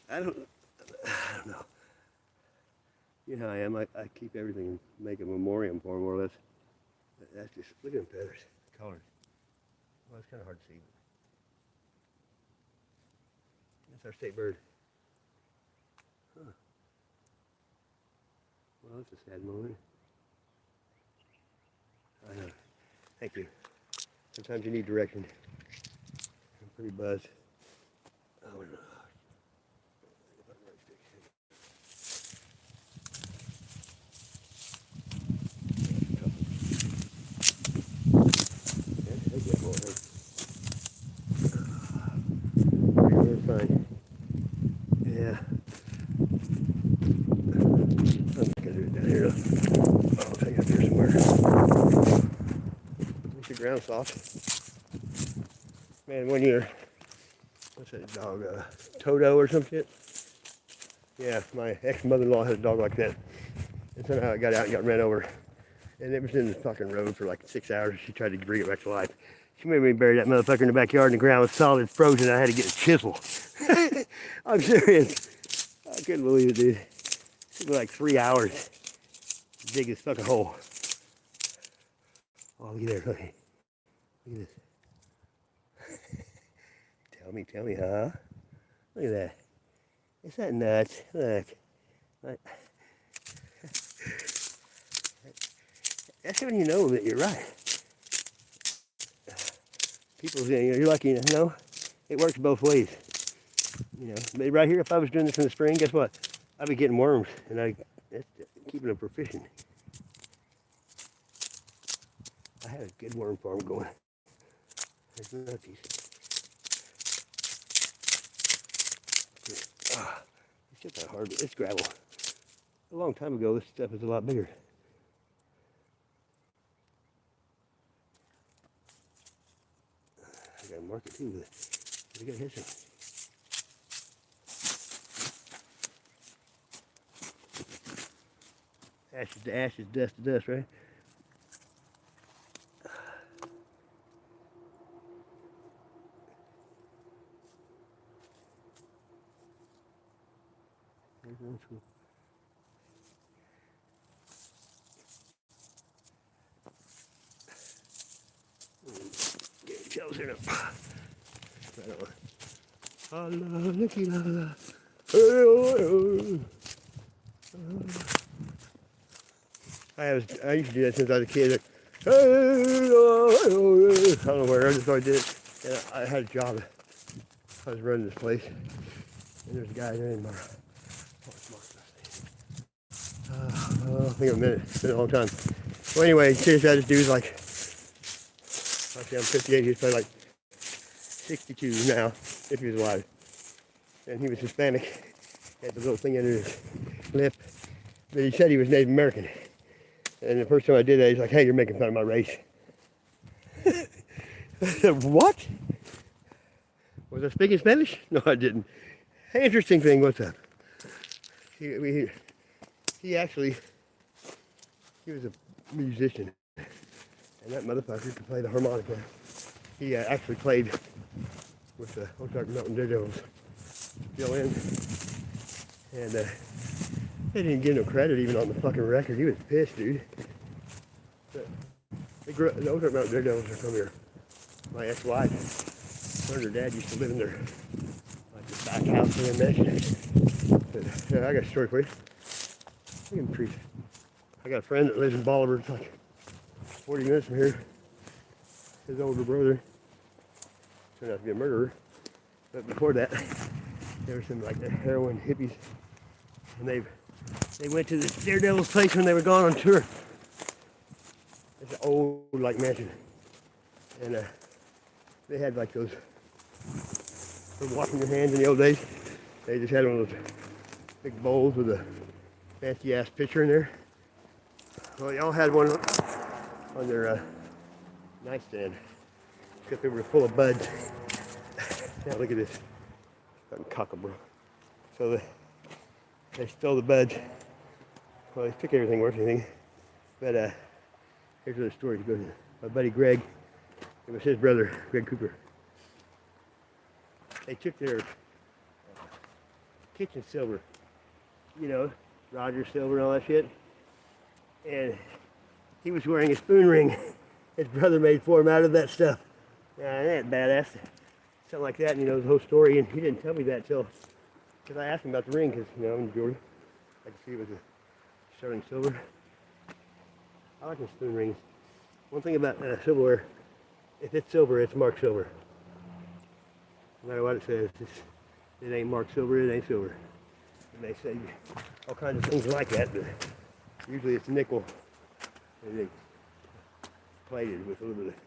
I don't know. You know how I am. I keep everything and make a memoriam for them, more or less. But that's just, look at them feathers, the colors. Well, it's kind of hard to see. That's our state bird. Huh. Well, that's a sad moment. I know. Thank you. Sometimes you need direction. I'm pretty buzzed. Oh no. I'll take it up here somewhere. Make the ground soft. Man, 1 year. What's that dog? Toto or some shit? Yeah, my ex-mother-in-law had a dog like that. And somehow it got out and got ran over. And it was in the fucking road for like 6 hours. She tried to bring it back to life. She made me bury that motherfucker in the backyard and the ground was solid frozen. I had to get a chisel. I'm serious. I couldn't believe it, dude. It took me like 3 hours to dig this fucking hole. Oh, look at there, look at this. Tell me, huh? Look at that. Is that nuts? Look. That's when you know that you're right. People say, you're lucky, you know, it works both ways. You know, but right here, if I was doing this in the spring, guess what? I'd be getting worms, and that's keeping them proficient. I had a good worm farm going. There's nutties. It's just not hard, but it's gravel. A long time ago, this stuff was a lot bigger. I gotta mark it too with it. We gotta hit some. Ashes to ashes, dust to dust, right? Get shells here now. I used to do that since I was a kid. Like, I don't know where, I just always did it. And I had a job. I was running this place. And there's a guy there in my... I think a minute. It's been a long time. Well, anyway, seriously, this dude's like... Actually, I'm 58. He's probably like 62 now, if he was alive. And he was Hispanic. He had the little thing under his lip. But he said he was Native American. And the first time I did that, he's like, hey, you're making fun of my race. I said, what? Was I speaking Spanish? No, I didn't. Hey, interesting thing, what's up? He actually, he was a musician. And that motherfucker could play the harmonica. He actually played with the Ozark Mountain Daredevils. Still in. And they didn't give no credit even on the fucking record. He was pissed, dude. But the Ozark Mountain Daredevils are from here. My ex-wife, her and her dad used to live in their like the back house in their mansion. But, I got a story for you. I got a friend that lives in Bolivar. It's like 40 minutes from here. His older brother turned out to be a murderer. But before that, there were some like the heroin hippies, and they went to the Daredevil's place when they were gone on tour. It's an old like mansion, and they had like those for washing your hands in the old days. They just had one of those big bowls with a fancy ass pitcher in there. Well, they all had one on their nightstand, except they were full of buds. Now look at this fucking cockabro. So they stole the buds. Well, they took everything worth anything. But here's where the story goes. My buddy Greg, it was his brother, Greg Cooper. They took their kitchen silver, you know, Roger silver and all that shit. And he was wearing a spoon ring. His brother made for him out of that stuff. Ain't that badass? Something like that, and you know the whole story. And he didn't tell me that till, because I asked him about the ring, because you know I'm in Georgia. I could see it was a sterling silver. I like the spoon rings. One thing about silverware, if it's silver, it's marked silver. No matter what it says, it ain't marked silver, it ain't silver. And they say all kinds of things like that, but usually it's nickel, and they plated with a little bit of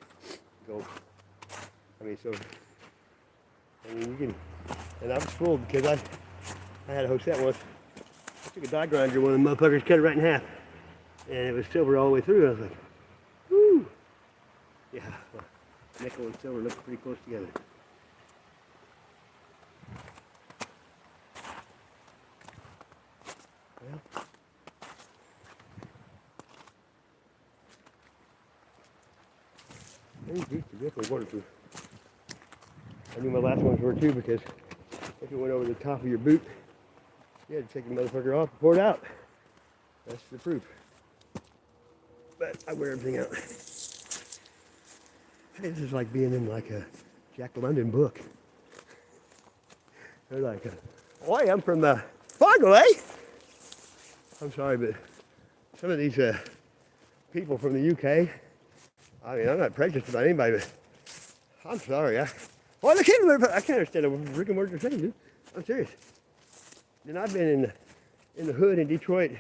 gold. I mean, so, I mean, you can, and I was fooled because I had a Hosette once. I took a die grinder, one of the motherfuckers cut it right in half. And it was silver all the way through. I was like, whoo! Yeah, well, nickel and silver look pretty close together. Well, these are definitely waterproof. I knew my last ones were too, because if it went over the top of your boot, you had to take the motherfucker off and pour it out. That's the proof. But I wear everything out. Hey, this is like being in like a Jack London book. They're like, "Oi, I'm from the Fargo, eh?" I'm sorry, but some of these people from the UK, I mean, I'm not prejudiced about anybody, but I'm sorry. I can't understand a freaking word they're saying, dude. I'm serious. And I've been in the hood in Detroit,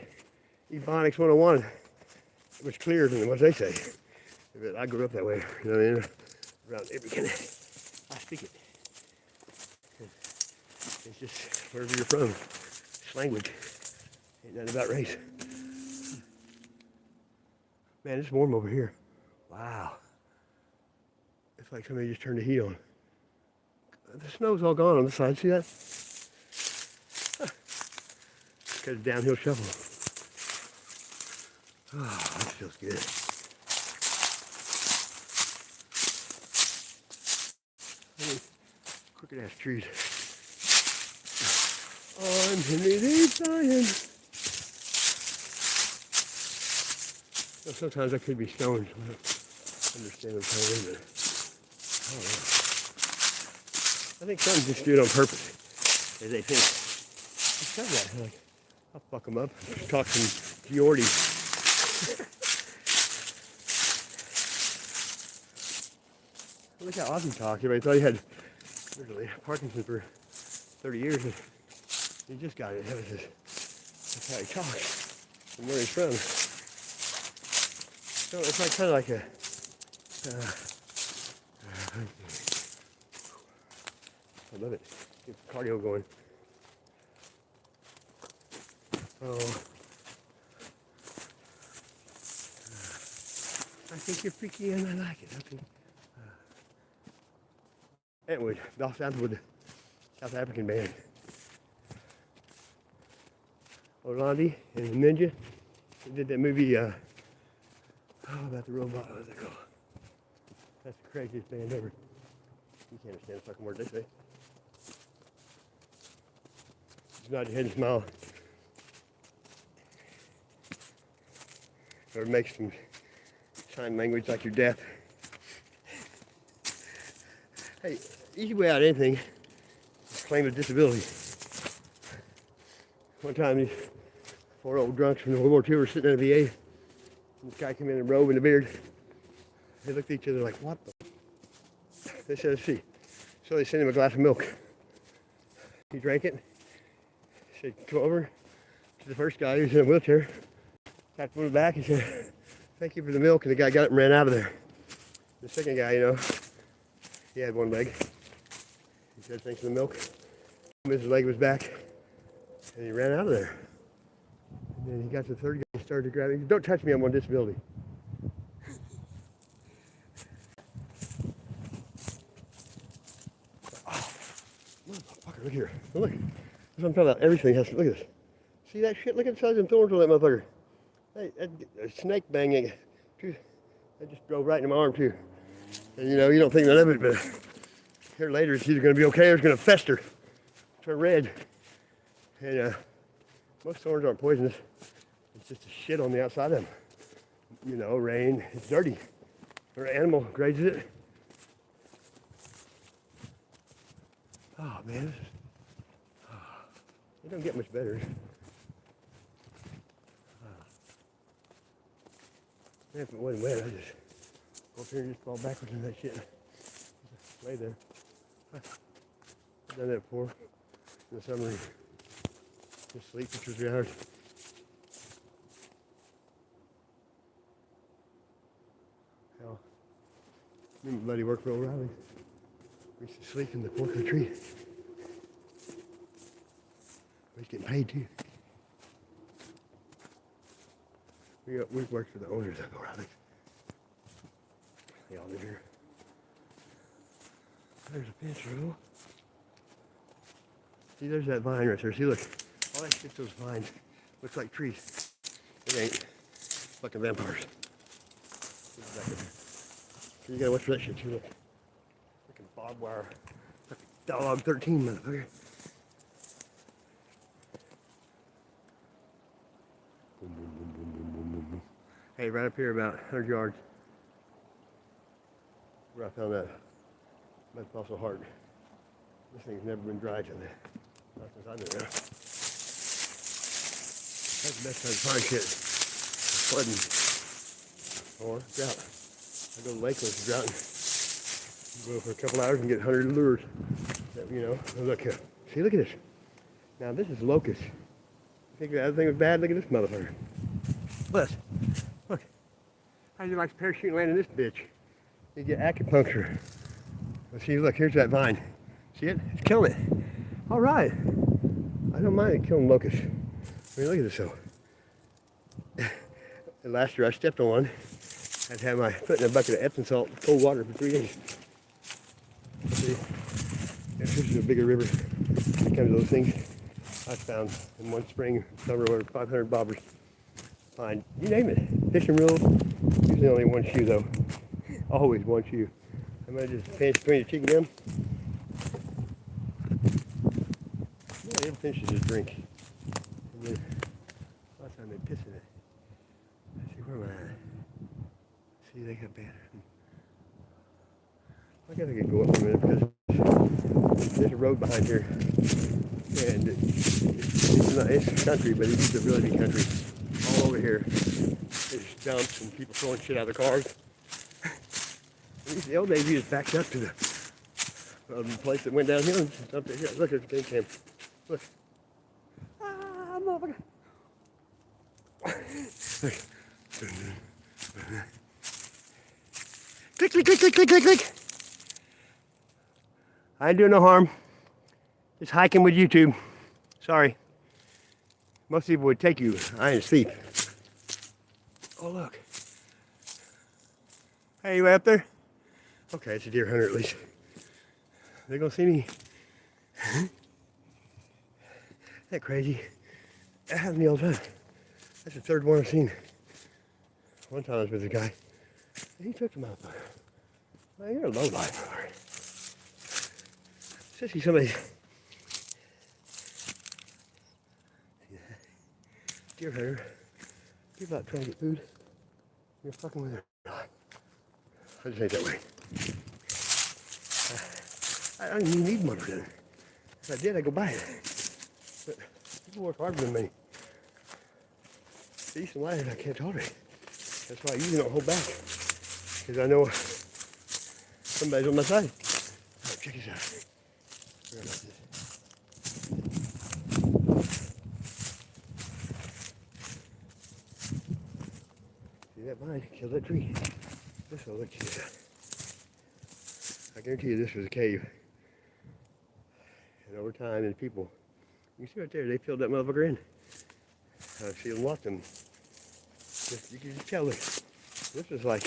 Ebonics 101, which clearer than what they say. But I grew up that way, you know what I mean? Around every kind I speak it. It's just wherever you're from. It's language. Ain't nothing about race. Man, it's warm over here. Wow. It's like somebody just turned the heat on. The snow's all gone on this side. See that? Because downhill shovel. Oh, that feels good. Crooked ass trees. I'm Henry the Zion. Well, sometimes I could be stoned. I don't understand what I'm trying to do, but I don't know. I think some just do it on purpose. As they think, who said that? Like, I'll fuck them up. Talk some Geordie. Look how Ozzy talks. Everybody thought he had literally Parkinson's for 30 years. And he just got it. That's how he talks and where he's from. So it's like kind of like a. I love it. Get the cardio going. Oh. I think you're freaky and I like it. I think. Antwood, South Antwood, South African band. Orlandi and Ninja. They did that movie, about the robot. What's it called? That's the craziest band ever. You can't understand the fucking word they say. Just nod your head and smile. Or make some sign language like you're deaf. Hey, easy way out of anything is claim a disability. One time these 4 old drunks from World War II were sitting in a VA. And this guy came in robe and a beard. They looked at each other like, what the? They said, let's see. So they sent him a glass of milk. He drank it. He said, come over to the first guy who's in a wheelchair. Tapped him on the back and said, thank you for the milk. And the guy got up and ran out of there. The second guy, he had one leg. He said, thanks for the milk. His leg was back. And he ran out of there. And then he got to the third guy and started to grab him. He said, don't touch me, I'm on disability. Oh, motherfucker, look here. Look. That's what I'm talking about. Everything has to, look at this. See that shit? Look at the size of the thorns on that motherfucker. Hey, a snake banging. That just drove right into my arm too. And you don't think none of it, but here later it's either going to be okay or it's going to fester. Turn red. And most thorns aren't poisonous. It's just a shit on the outside of them. Rain, it's dirty. Or an animal grazes it. Oh man, it don't get much better. Man, if it wasn't wet, I'd just go up here and just fall backwards in that shit. Just lay there. I've done that before in the summer. Just sleep for 2 or 3 hours. Hell, me and my buddy worked for O'Reilly. We used to sleep in the fork of the tree. We was getting paid too. We worked for the owners of O'Reilly's. They all live here. There's a pinch roll. See, there's that vine right there. See, look. All that shit, those vines. Looks like trees. It ain't. Fucking vampires. So you gotta watch for that shit too. Look. Fucking barbed wire. Fucking dog 13, motherfucker. Boom, boom, boom, boom, boom, boom, boom, boom. Hey, right up here about 100 yards. Where I found that metatarsal heart. This thing's never been dried till then. Not since I've been there. That's the best time to find shit. Flooding. Or drought. I go to the lake when it's drought. Go for a couple hours and get 100 lures. That, you know, look here. See, look at this. Now this is locust. You think the other thing was bad? Look at this motherfucker. Look. How'd you like to parachute and land in this bitch? You get acupuncture. Well, see, look, here's that vine. See it? It's killing it. All right. I don't mind it killing locusts. I mean, look at this though. And last year I stepped on one. I'd had my foot in a bucket of Epsom salt, cold water for 3 days. See? This is a bigger river. It comes to those things. I found in one spring, summer, over 500 bobbers. Fine, you name it. Fishing reels. Usually only one shoe though. Always one shoe. I might just pinch between the cheek and them. Yeah, they ever finishes his drink. And then last time they piss in it. Let's see, where am I at? See, they got bad. I guess I could go up a minute because there's a road behind here. And it's country, but it used to really be country. All over here. There's dumps and people throwing shit out of their cars. The old days, you just backed up to the place that went downhill and dumped it here. Look, there's a big camp. Look. Ah, motherfucker. Look. Click, click, click, click, click, click, click. I ain't doing no harm. Just hiking with YouTube. Sorry. Most people would take you. I ain't asleep. Oh, look. Hey, you out there? Okay, it's a deer hunter at least. They're gonna see me. Isn't that crazy? That happens to me all the time. That's the third one I've seen. One time I was with a guy. And he took the motherfucker. Man, you're a low life, brother. Especially somebody. Deer hunter. People out trying to get food. You're fucking with her. I just ain't that way. I don't even need one for that. If I did, I'd go buy it. But people work harder than me. These lions I can't tolerate. That's why I usually don't hold back. Because I know somebody's on my side. Oh, check this out. Forgot about this. See that vine? Kill that tree. This will look cute. I guarantee you this was a cave. And over time, and people, you can see right there, they filled that motherfucker in. See them locked them. You can just tell this is like,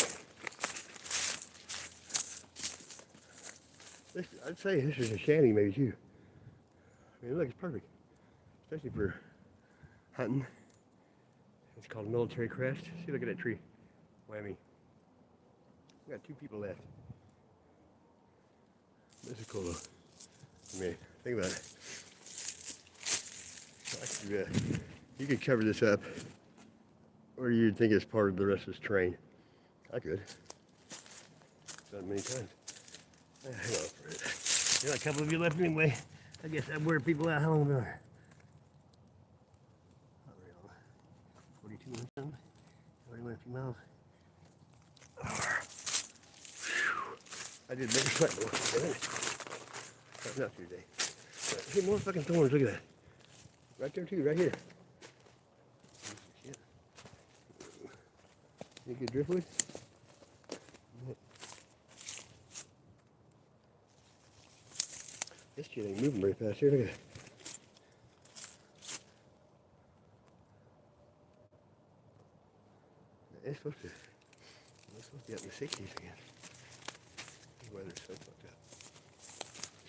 I'd say this is a shanty maybe too. I mean, look, it's perfect. Especially for hunting. It's called a military crest. See, look at that tree. Whammy. We got 2 people left. This is cool though. I mean, think about it. You could cover this up, or you'd think it's part of the rest of this train. I could. Done many times. Hang on for a minute. There are a couple of you left anyway. I guess I've wear people out. How long have I been there? Not very long. 42 minutes something. Already went a few miles. I did make a sweat though. Not today. See more fucking thorns, look at that. Right there too, right here. You get driftwood? This shit ain't moving very fast here, look at that. It's supposed to be up in the 60s again. The weather's so fucked up.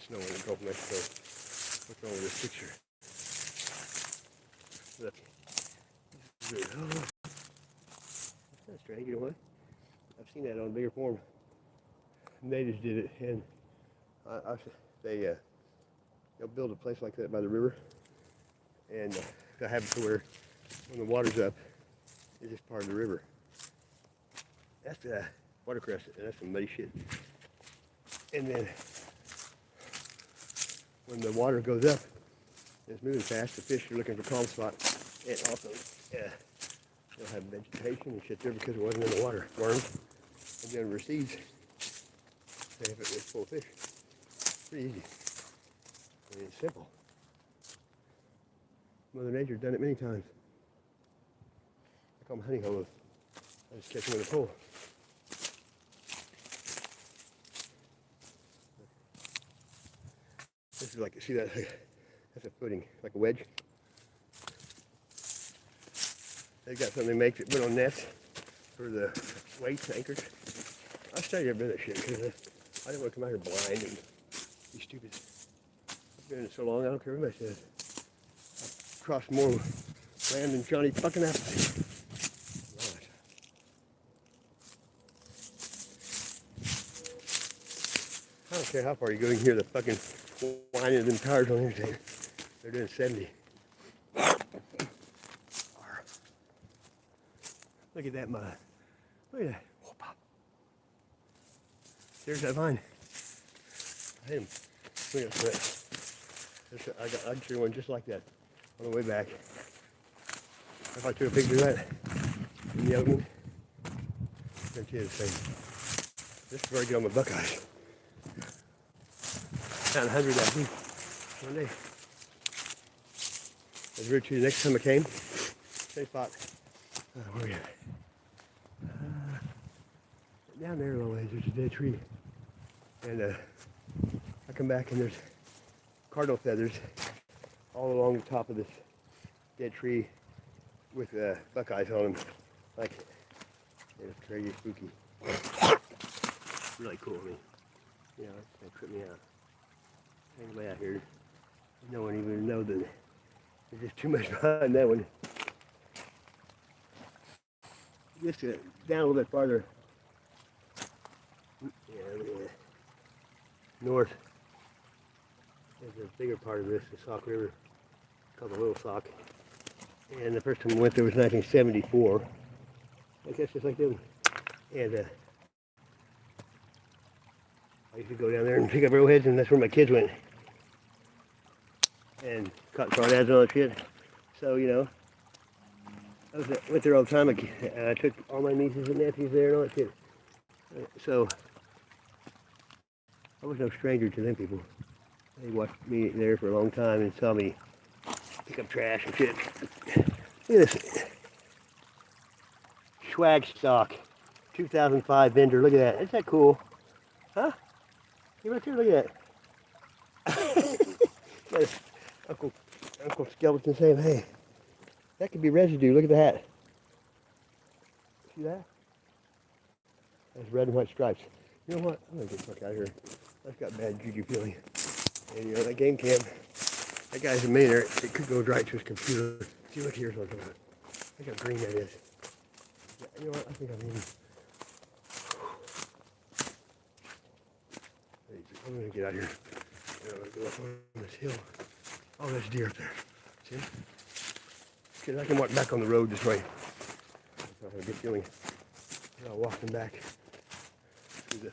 Snow in the Gulf of Mexico. What's wrong with this picture? Look. Oh, that's kind of strange, you know what? I've seen that on a bigger form. Natives did it, and they'll build a place like that by the river, and they'll have it to where when the water's up, it's just part of the river. That's watercress, and that's some muddy shit. And then when the water goes up, it's moving fast. The fish are looking for calm spots, and also they'll have vegetation and shit there because it wasn't in the water. Worms, and then it recedes. They have it full of fish. Pretty easy. I mean, it's simple. Mother Nature's done it many times. I call them honey holes. I just catch them with a pole. This is like, see that? That's a footing, like a wedge. They've got something they make that put on nets for the weights, anchors. I'll tell you I've done that shit because I didn't want to come out here blind and be stupid. I've been in it so long, I don't care what anybody says. I've crossed more land than Johnny fucking Appleseed. Right. I don't care how far you go, you can hear the fucking whining of them tires on the interstate. They're doing 70. Look at that mud. Look at that. There's that vine. I hit him. Look at that. I drew one just like that on the way back. If I took a picture of that in the opening, I guarantee you the same. This is where I get on my buckeyes. Found 100 that week. One day. I drew two the next time I came. Same spot. Where are we at? Down there a little ways, there's a dead tree. And I come back and there's cardinal feathers all along the top of this dead tree with buckeyes on them. Like it. It's crazy spooky. Really cool. I mean, you know, it's gonna trip me out. Anybody out here, no one even know that there's just too much behind that one. Just down a little bit farther. Yeah, north. There's a bigger part of this, the Sauk River, called the Little Sauk. And the first time I went there was 1974. I guess just like them. And I used to go down there and pick up arrowheads, and that's where my kids went. And caught crawdads and all that shit. So, you know, I went there all the time. I took all my nieces and nephews there and all that shit. So, I was no stranger to them people. They watched me there for a long time and saw me pick up trash and shit. Look at this. Swag stock. 2005 vendor. Look at that. Isn't that cool? Huh? Hey, right there, look at that. Uncle Skeleton saying, hey, that could be residue. Look at the hat. See that? That's red and white stripes. You know what? I'm gonna get the fuck out of here. That's got bad juju feeling. And you know, that game cam, that guy's a millionaire. It could go right to his computer. See, look here's what I'm talking about. Look how green that is. You know what? I think I'm even. I'm gonna get out of here. I'm gonna go up on this hill. Oh, there's deer up there. See him? Because I can walk back on the road this way. I have a good feeling. I'll walk them back through the.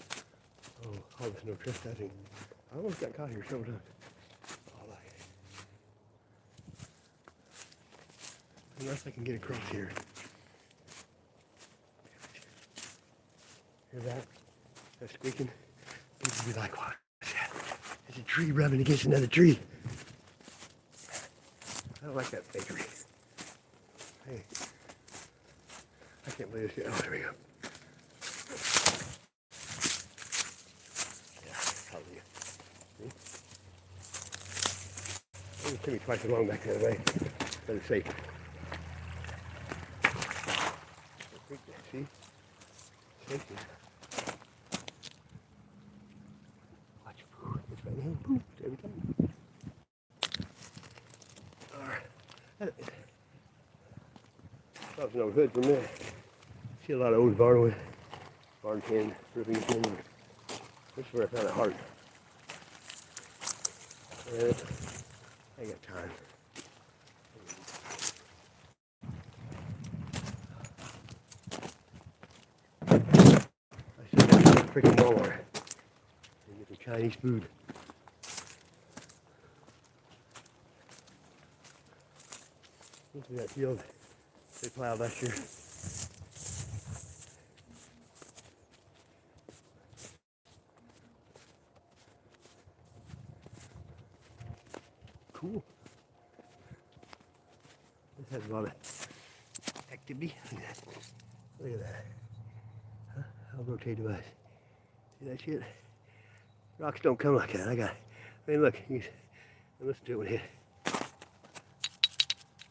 Oh, there's no trespassing. I almost got caught here several times. Oh, like. Unless I can get across here. Hear that? That squeaking? People be like, what is that? There's a tree rubbing against another tree. I don't like that fakery. Hey. I can't believe this. Oh, there we go. It took me twice as long back the other way. Better safe. See? Thank you. Watch. It's right hand. Poof. Every time. Alright. That was no hood from there. See a lot of old barn tin, ripping tin. This is where I found a heart. I ain't got time. I should go to the freaking Walmart and get some Chinese food. Look at that field they plowed last year. Cool. This has a lot of activity. Look at that. Huh? I'll rotate device. See that shit? Rocks don't come like that. I mean, look. You can listen to it when it hit.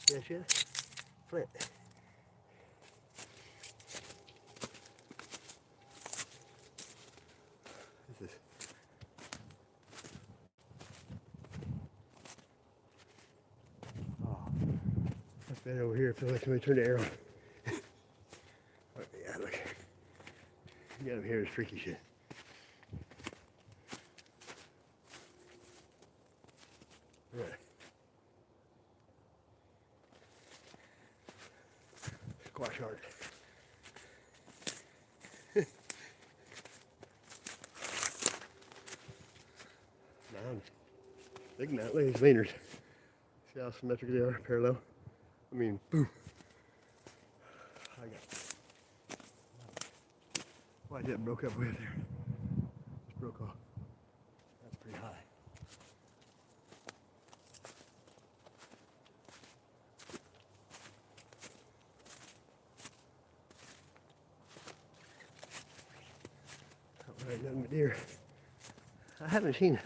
See that shit? Flint. This is. Oh. That's bad over here. I feel like somebody turned the air on. Yeah, look. You got to hear this freaky shit. Yeah. Squash art. Mound. Big mound. Look at these leaners. See how symmetric they are? Parallel. I mean, boom. I got. Why did that broke up way up there? Just broke off. That's pretty high. Right, nothing but deer. I haven't seen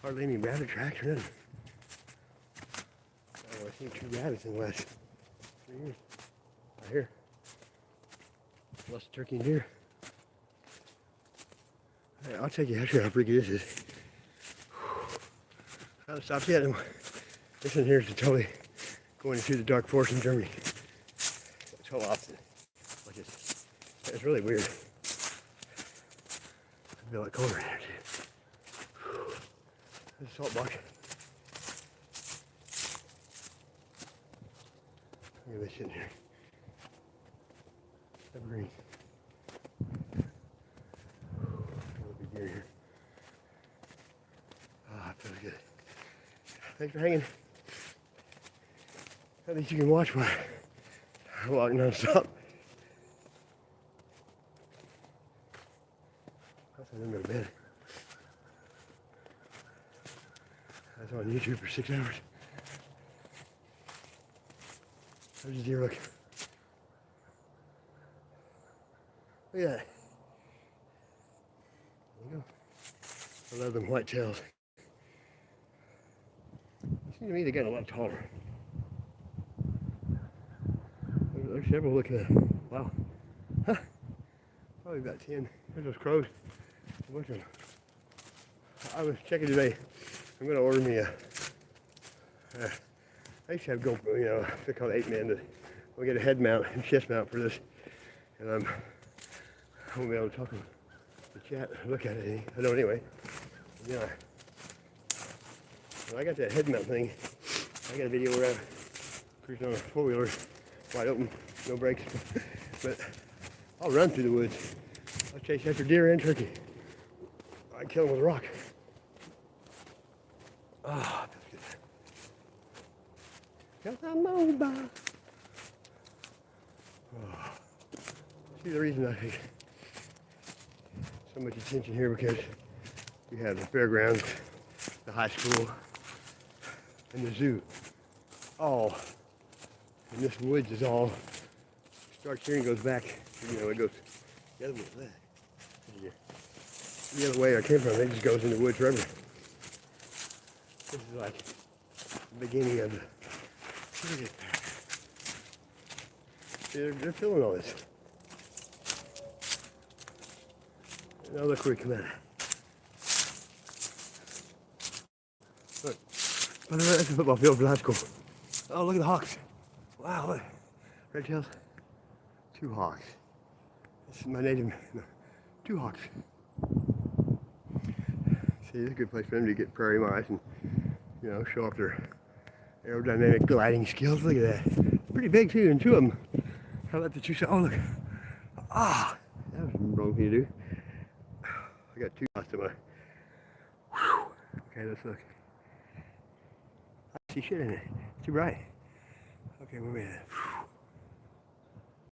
hardly any rabbit tracks or nothing. I've seen 2 rabbits in the last 3 years. Right here. Lots of turkey and deer. Hey, I'll take you actually how freaky this is. I haven't stopped yet. This one here is totally going into the dark forest in Germany. It's total opposite. Like it's really weird. I feel like cold right here too. There's a salt box. Look at this shit in here. Evergreen. Big deer here. Ah, it feels good. Thanks for hanging. At least you can watch while I walk non-stop. I didn't go to bed. I was on YouTube for 6 hours. How's the deer look? Look at that. There you go. I love them white tails. It seems to me they got a lot taller. There's several looking at. Wow. Huh. Probably about 10. There's those crows. A bunch of them. I was checking today. I'm going to order me I used to have GoPro, you know, they're called 8-man. We'll get a head mount and chest mount for this. And I won't be able to talk to the chat, look at it. I don't anyway. Yeah. When I got that head mount thing, I got a video where I'm cruising on a 4-wheeler, wide open, no brakes. But I'll run through the woods. I'll chase after deer and turkey. I kill them with a rock. Ah, that's good. Got that mobile. Oh. See the reason I pay so much attention here because you have the fairgrounds, the high school, and the zoo. All. And this woods is all starts here and goes back. You know, it goes the other way. The other way I came from, it just goes in the woods forever. This is like the beginning of the. Look at that. They're filling all this. Now look where we come at. Look. By the way, that's a football field, but that's cool. Oh, look at the hawks. Wow, look. Red tails. 2 hawks. This is my native. No, 2 hawks. See, it's a good place for them to get prairie mice and, you know, show off their aerodynamic gliding skills. Look at that. Pretty big too, and 2 of them. How about the 2? Oh, look. Ah, that was wrong thing to do. I got 2 hawks to my. Whew. Okay, let's look. I see shit in it. It's too bright. Okay, where are we at?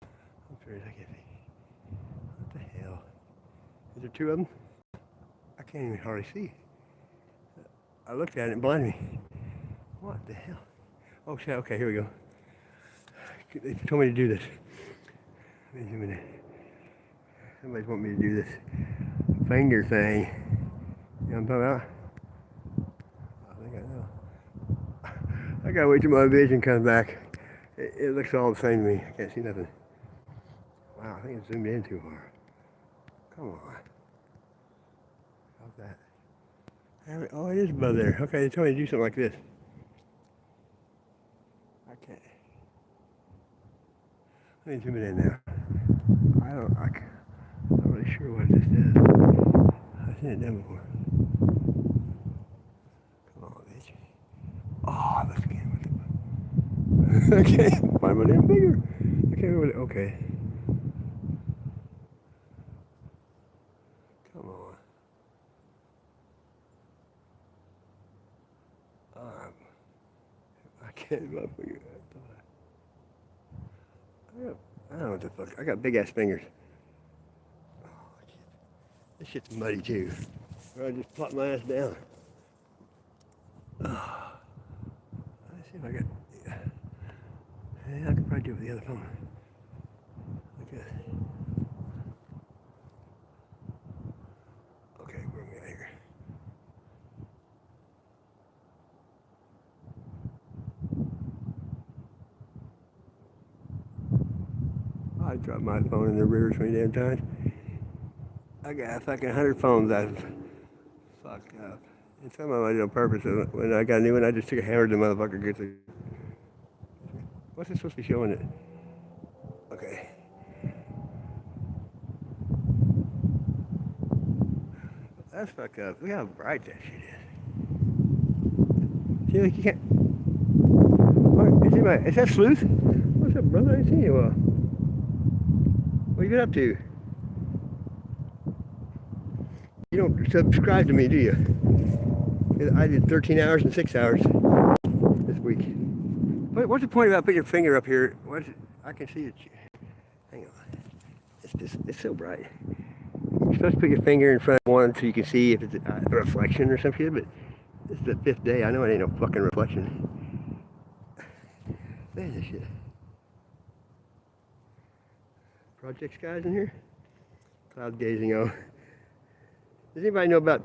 I'm sorry, I can't see. What the hell? Is there 2 of them? I can't even hardly see. I looked at it and blinded me. What the hell? Oh shit, okay, here we go. They told me to do this. Wait a minute. Somebody's wanting me to do this finger thing. You know what I'm talking about? I think I know. I gotta wait till my vision comes back. It looks all the same to me. I can't see nothing. Wow, I think it's zoomed in too far. Come on. How's that? Oh, it is above there. Okay, they told me to do something like this. I can't. Let me zoom it in now. I'm not really sure what this does. I've seen it done before. Come on, bitch. Oh, let's get it. Okay, find my damn finger. I can't remember what it. Okay. Come on. I can't. My finger. I don't know what the fuck. I got big ass fingers. Oh, shit. This shit's muddy too. I just plop my ass down. Oh. Let's see if I got. Yeah, I could probably do it with the other phone. Okay. Okay, where am I at here? I dropped my phone in the river so many damn times. I got fucking 100 phones I've fucked up. And some of them I did on purpose. When I got a new one, I just took a hammer to the motherfucker. Gets it. What's it supposed to be showing it? Okay. That's fucked up. Look how bright that shit is. See, like you can't. What, is that Sleuth? What's up, brother? I ain't seen you in a while. What you been up to? You don't subscribe to me, do you? I did 13 hours and 6 hours this week. What's the point about putting your finger up here? I can see it. Hang on. It's so bright. You're supposed to put your finger in front of one so you can see if it's a reflection or some shit, but this is the 5th day. I know it ain't no fucking reflection. Man, this shit. Project Skies in here? Cloud gazing, oh. Does anybody know about,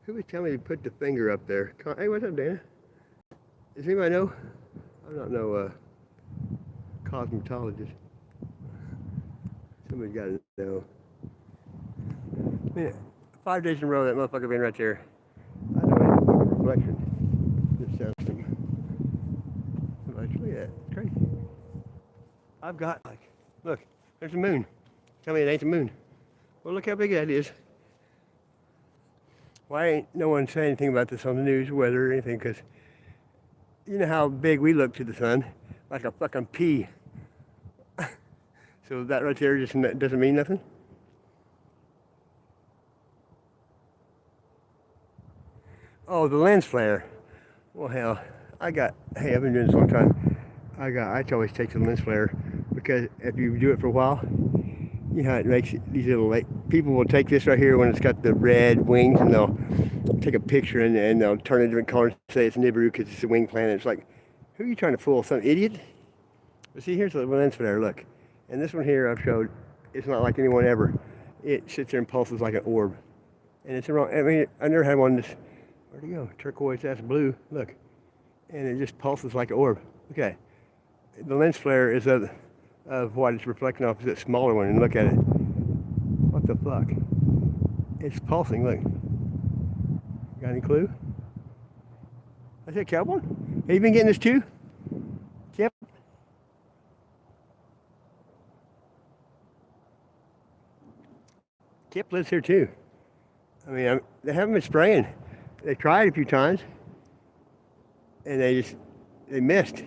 who was telling me to put the finger up there? Hey, what's up, Dana? Does anybody know? I'm not no cosmetologist. Somebody's got to know. Man, 5 days in a row, that motherfucker been right there. I know it's a fucking reflection. This system. Look at that. It's crazy. I've got, like, look, there's the moon. Tell me it ain't the moon. Well, look how big that is. Why ain't no one saying anything about this on the news, weather, or anything? Because you know how big we look to the sun, like a fucking pea. So that right there just doesn't mean nothing? Oh, the lens flare. Well, hell, hey, I've been doing this a long time. I always take the lens flare because if you do it for a while, you know how it makes these little, like, people will take this right here when it's got the red wings and they'll take a picture and they'll turn it different colors and say it's Nibiru because it's a wing planet. It's like, who are you trying to fool? Some idiot? But see, here's the lens flare, look. And this one here I've showed, it's not like anyone ever. It sits there and pulses like an orb. And it's wrong. I mean, I never had one this, where'd it go? Turquoise, that's blue, look. And it just pulses like an orb. Okay. The lens flare is a of what it's reflecting off that smaller one, and look at it. What the fuck? It's pulsing, look. Got any clue? I said cowboy? Have you been getting this too? Yep. Kip lives here too. I mean, they haven't been spraying. They tried a few times, and they missed.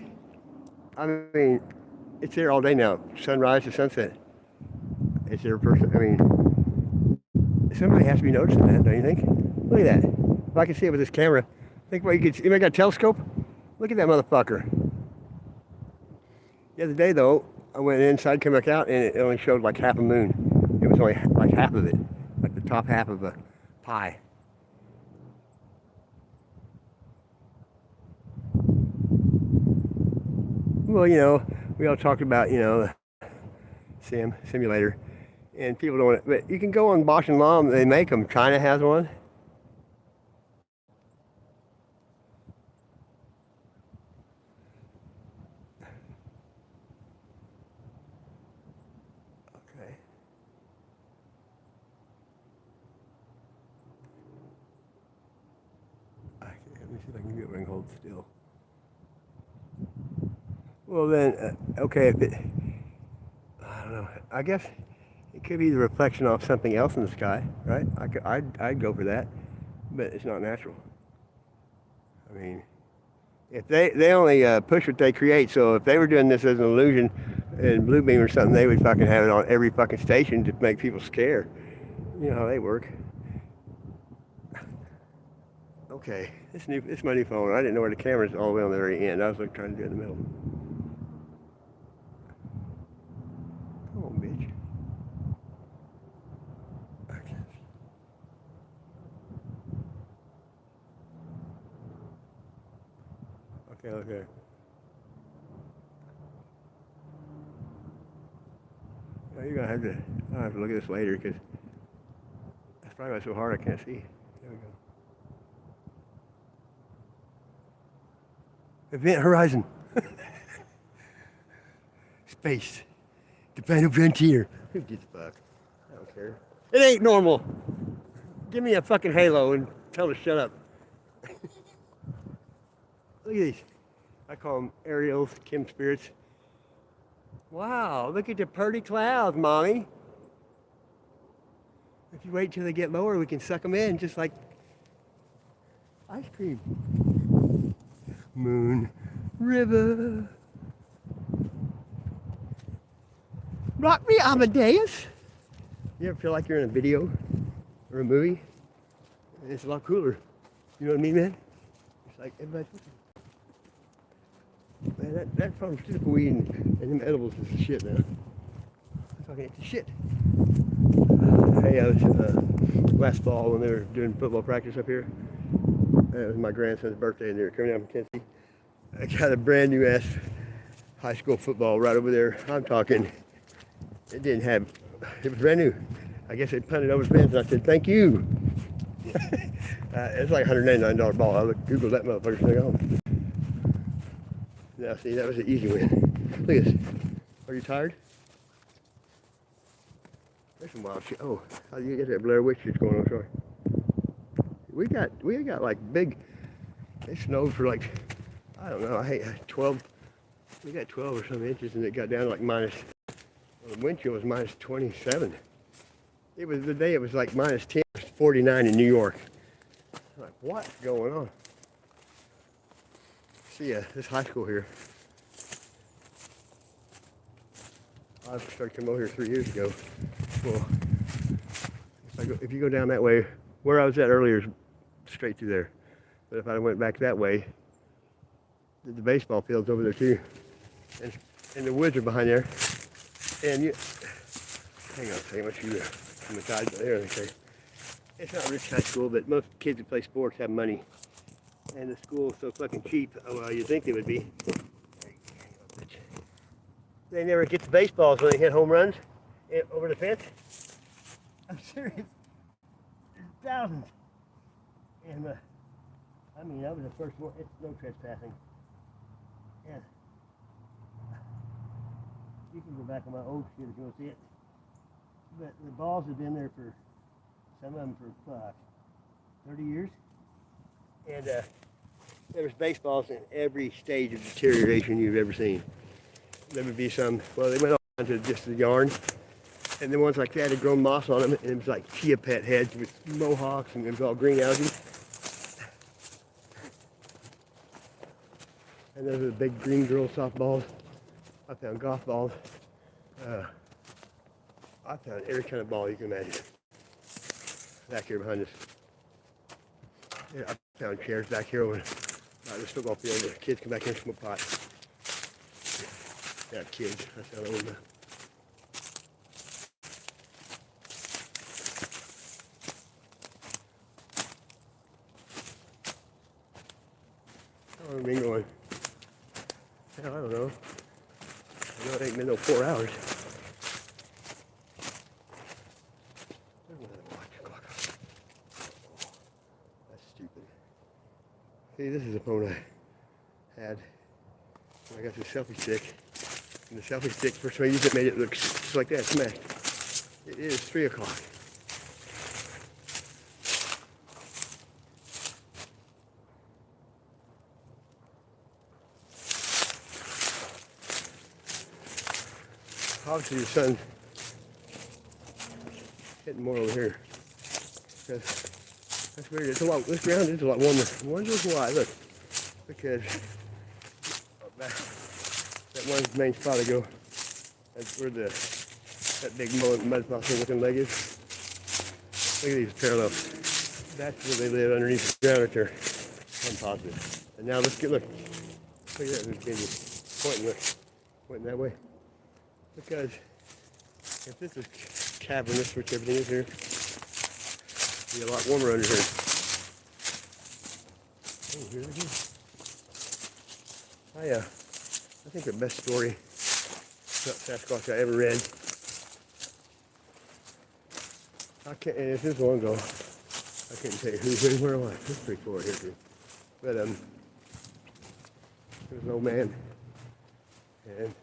I mean, it's there all day now, sunrise to sunset. It's there person. I mean, somebody has to be noticing that, don't you think? Look at that. If I can see it with this camera, think what you could. You got a telescope? Look at that motherfucker. The other day though, I went inside, came back out, and it only showed like half a moon. It was only like half of it, like the top half of a pie. Well, you know, we all talked about, you know, the simulator, and people don't want it, but you can go on Bosch and Lomb, they make them. China has one. Okay. Let me see if I can get it hold still. Well then, okay, if it, I don't know, I guess it could be the reflection off something else in the sky, right? I'd go for that, but it's not natural. I mean, if they only push what they create, so if they were doing this as an illusion in Blue Beam or something, they would fucking have it on every fucking station to make people scared. You know how they work. Okay, this is my new phone. I didn't know where the camera's all the way on the very end. I was like trying to do it in the middle. Come on, bitch. Okay, okay. Well, you're gonna have to. I'll have to look at this later because that's probably why it's so hard I can't see. There we go. Event horizon. Space. The final frontier. Who gives a fuck? I don't care. It ain't normal. Give me a fucking halo and tell her to shut up. Look at these. I call them aerials, Kim spirits. Wow, look at the pretty clouds, Mommy. If you wait till they get lower, we can suck them in just like ice cream. Moon River. Rock me, Amadeus. You ever feel like you're in a video or a movie? And it's a lot cooler. You know what I mean, man? It's like everybody's looking. Man, that pharmaceutical weed and them edibles is the shit now. I'm talking it's the shit. Hey, I was last fall when they were doing football practice up here. It was my grandson's birthday, and they were coming down from Tennessee. I got a brand new ass high school football right over there. I'm talking, it didn't have, it was brand new. I guess they punted over the fence, and I said, thank you. It's like a $199 ball. I Googled that motherfucker's thing off. Now, see, that was an easy win. Look at this. Are you tired? There's some wild shit. Oh, how do you get that Blair Witch shit's going on? Sorry. We got like big, it snowed for like, I don't know, I hate 12, we got 12 or some inches, and it got down to like minus, well, the wind chill was minus 27. It was the day it was like minus 10, 49 in New York. I'm like, what's going on? See, this high school here, I started coming over here 3 years ago. Well, if you go down that way, where I was at earlier is straight through there. But if I went back that way, the baseball field's over there too. And the woods are behind there. And you, hang on a second, what you from the side there, they say. It's not a rich high school, but most kids who play sports have money. And the school's so fucking cheap, well, you'd think they would be. They never get the baseballs when they hit home runs over the fence. I'm serious. There's thousands. And I mean, that was the first one. It's no trespassing. Yeah. You can go back on my old shit if you want to see it. But the balls have been there for, some of them for 30 years. And there was baseballs in every stage of deterioration you've ever seen. There would be some, well, they went on to just the yarn. And the ones like that had grown moss on them, and it was like chia pet heads with mohawks, and it was all green algae. And those are the big green girl softballs. I found golf balls. I found every kind of ball you can imagine back here behind us. Yeah, I found chairs back here when the football field where kids come back here and smoke pot. Yeah, kids. That's how old. How long have we been going? Hell, I don't know. I know it ain't been no 4 hours. That's stupid. See, this is a phone I had when I got the selfie stick. And the selfie stick, for some reason, it made it look just like that, smacked. It is 3 o'clock. Obviously the sun's hitting more over here. Because that's weird. It's a lot, this ground is a lot warmer. I wonder why. Look. Because that one main spot I go, that's where that big mud fossil looking leg is. Look at these parallels. That's where they live underneath the ground right there. I'm positive. And now let's get, look. Look at that, there's Kenji. Pointing, look. Pointing that way. Because if this is cavernous, which everything is here, it'll be a lot warmer under here. Oh, here it is. I think the best story about Sasquatch I ever read. I can't, and if this was long ago, I couldn't tell you who, where it was. It's pretty cool here too. But there was an old man, and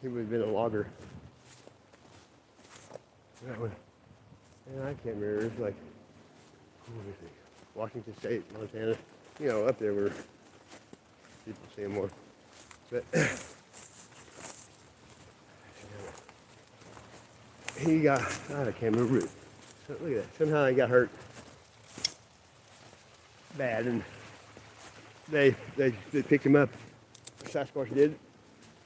he would have been a logger. That one, and I can't remember. It was like, let me think, Washington State, Montana. You know, up there where people see him more. But he got, I can't remember it. So look at that. Somehow he got hurt bad, and they picked him up. Sasquatch did,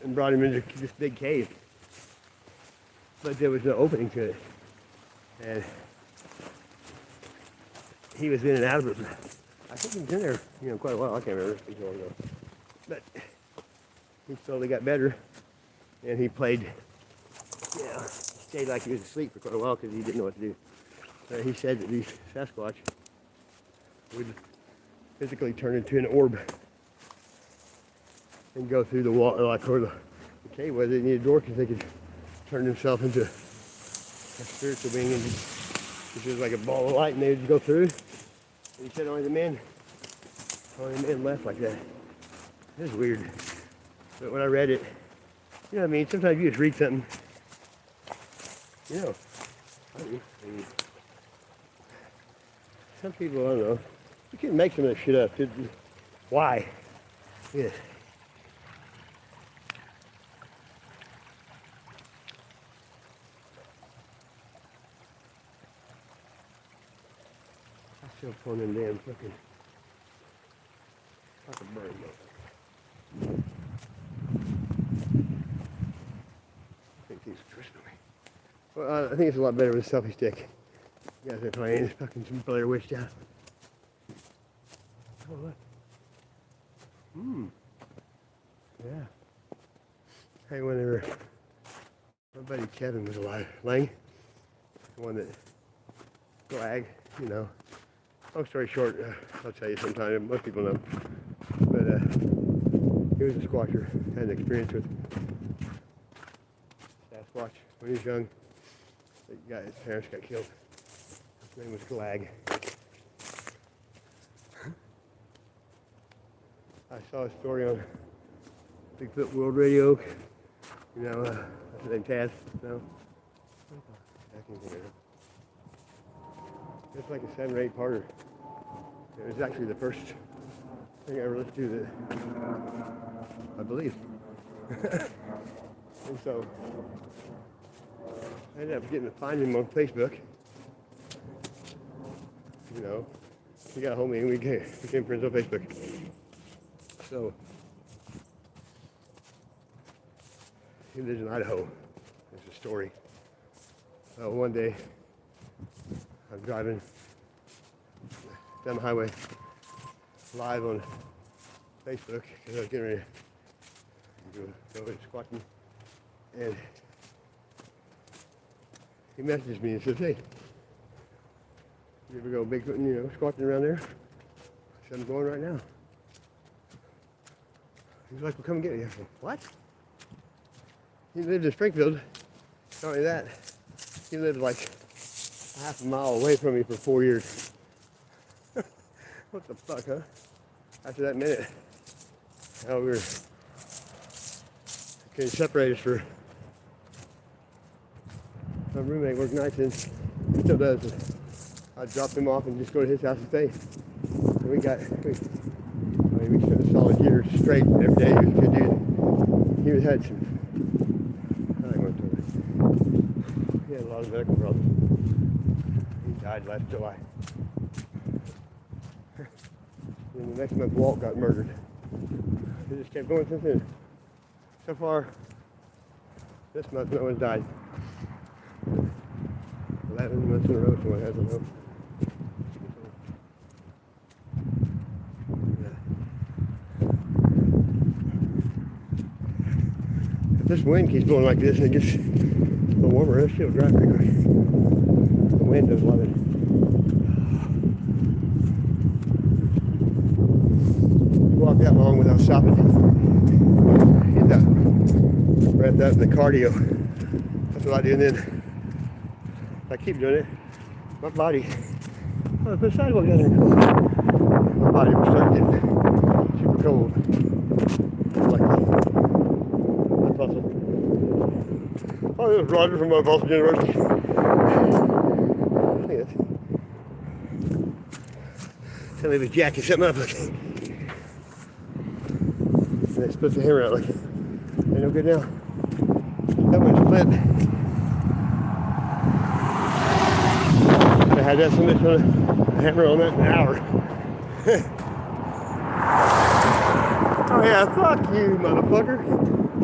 and brought him into this big cave. But there was no opening to it. And he was in and out of it. I think he was in there, quite a while. I can't remember. It was long ago. But he slowly got better, and he played, stayed like he was asleep for quite a while because he didn't know what to do. He said that these Sasquatch would physically turn into an orb and go through the wall, like where the cave was. They needed a door because they could turn themselves into a spiritual being, and which was like a ball of light, and they would go through. And he said only the men left like that. It was weird. But when I read it, you know what I mean? Sometimes you just read something, I mean, some people, I don't know, you can make some of that shit up. Why? Yes. I still pulling them damn fucking bird, though. I think these are twisting me. Well, I think it's a lot better with a selfie stick. You guys are playing this fucking some Blair Witch down. Oh, look. Yeah. Hey, whenever my buddy Kevin was alive, Lang, the one that flag, Long story short, I'll tell you sometime. Most people know, but he was a squatcher. Had an experience with Sasquatch when he was young. His parents got killed. His name was Glag. I saw a story on Bigfoot World Radio You know, what's his name, Taz? No? I can't think of it. It's like a 7 or 8 parter. It was actually the first thing I ever listened to that I believe. And so I ended up getting to find him on Facebook. You know, he got a hold of me and we became friends on Facebook. So he lives in Idaho. There's a story. One day I'm driving down the highway live on Facebook because I was getting ready to go squatting, and he messaged me and says, "Hey, you ever go big, squatting around there?" I said, "I'm going right now." He's like, "Well, come and get me." I said, "What?" He lived in Springfield. Not only that, he lived like half a mile away from me for 4 years. What the fuck, huh? After that minute, how we were getting separated for my roommate worked nights and he still does. I dropped him off and just go to his house and stay. And we spent a solid year straight every day. He was a good dude. He had some, I don't want to tell you. He had a lot of medical problems. He died last July. And the next month, Walt got murdered. He just kept going since then. So far, this month, no one's died. 11 months in a row, someone hasn't known. If this wind keeps blowing like this and it gets a little warmer, this shit will dry pretty quick. The wind does a lot of it. Walk that long without stopping. Get that breath up in the cardio. That's what I do. And then if I keep doing it, my body, the sidewalk down there cool. My body will start getting super cold. Like my puzzle. Oh, this is Roger from my Boston University. Look at this. Tell me if it's jacking something up. Look. They split the hammer out like, ain't no good now. That one's split. I had that somebody put a hammer on that in an hour. Oh yeah, fuck you, motherfucker.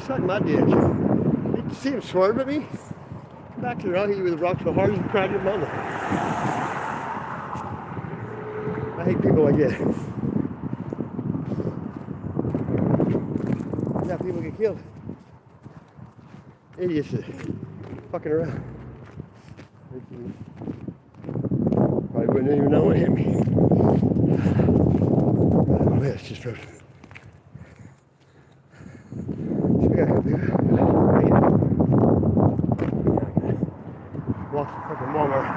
Suck my dick. You see him swerve at me? Come back to the rock, hit you with the rock so hard you can cry to your mama. I hate people like that. Yeah, people get killed. Idiots are fucking around. Probably wouldn't even know what hit me. Oh man, it's just frozen. So we gotta go do walk to fucking Walmart.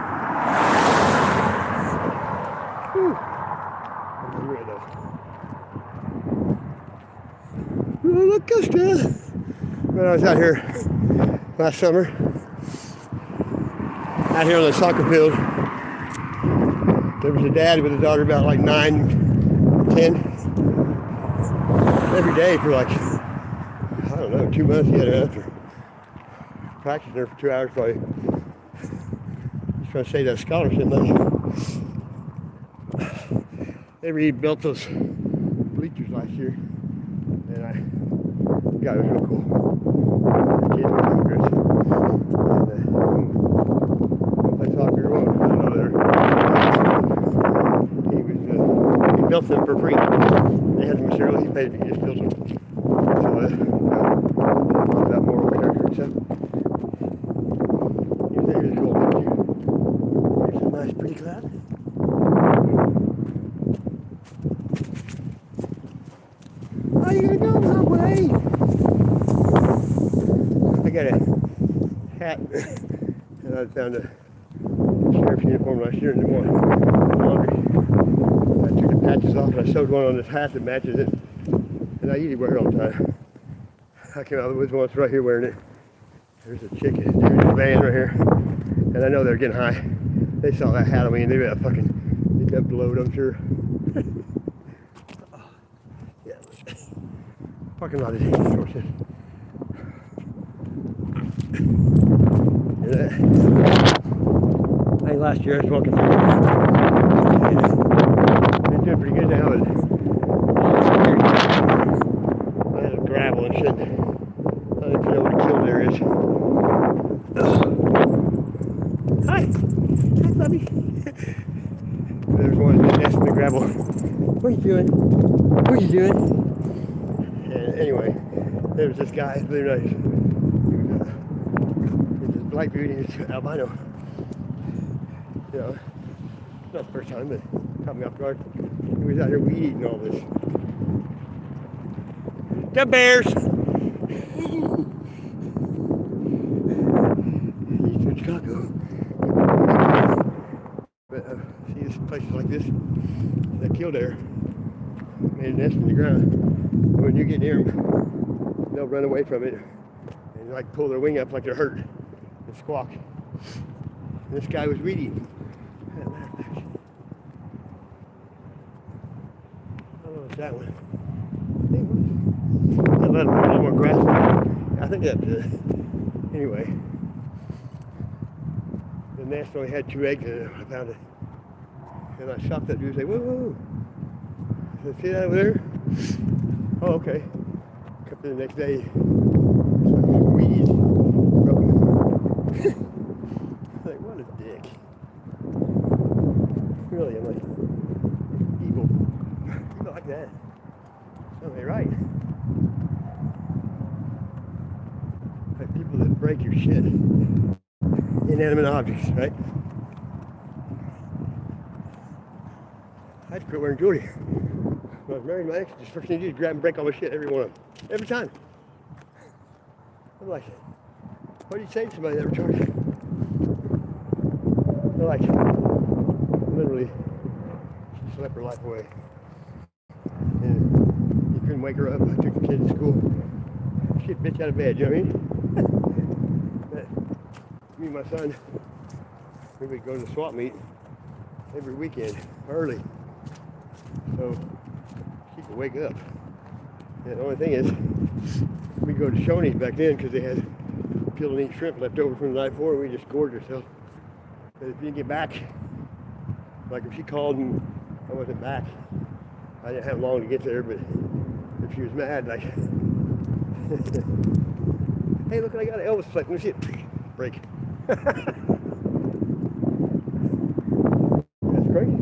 Whew. I'm weird though. Oh, look, Costa. When I was out here last summer, out here on the soccer field, there was a dad with a daughter about like 9, 10. Every day for like, I don't know, 2 months he had her after. Practicing there for 2 hours probably. He's trying to save that scholarship money. They rebuilt those bleachers last year. And I got it was real cool. The kids were doing good. And I talked to her one. I don't know he built them for free. They had the material, he paid if he just built them. So that moral character and stuff. You think it was cool, didn't you? Here's a nice pretty cloud. Are you gonna go that way? I got a hat and I found a sheriff's uniform last year in the laundry. I took the patches off and I sewed one on this hat that matches it. And I usually wear it all the time. I came out of the woods once right here wearing it. There's a chick, there's a van right here. And I know they're getting high. They saw that hat on me and they got fucking, they got blowed, I'm sure. Yeah. Parking lot is short. I think last year I was walking through. They're doing pretty good now. I had gravel and shit. I don't even know what a kill there is. Hi! Hi, Bubby! There's one nest in the gravel. What are you doing? What are you doing? And anyway, there was this guy, really nice. He was a black dude, he's albino. You know, not the first time, but caught me off guard. He was out here weed eating all this. The bears! He's from Chicago. But see, this places like this, that killdeer made a nest in the ground. When you get near them, they'll run away from it and like pull their wing up like they're hurt and squawk. And this guy was weed eating. I don't know what's that one. I let him a little more grass. I think that's anyway. The nest only had 2 eggs in it. I found it. And I stopped that dude and said, whoa, whoa. I said, see that over there? Oh, okay. Come to the next day. It's like weed. Like, what a dick. Really, I'm like, evil. People like that. Something right. Like people that break your shit. Inanimate objects, right? I had to quit wearing jewelry. When I was married to my ex, the first thing you do is grab and break all my shit, every one of them. Every time. I'm like, what do you say to somebody that recharges? They're like, literally, she slept her life away. And you couldn't wake her up. I took the kids to school. Shit, bitch out of bed, you know what I mean? Me and my son, we would go to the swap meet every weekend, early. So she could wake up. And the only thing is, we go to Shoney's back then because they had peel and eat shrimp left over from the night before, and we just gorged ourselves. But if you didn't get back, like if she called and I wasn't back, I didn't have long to get there, but if she was mad, like, hey, look, I got an Elvis flex, no shit, break. That's crazy.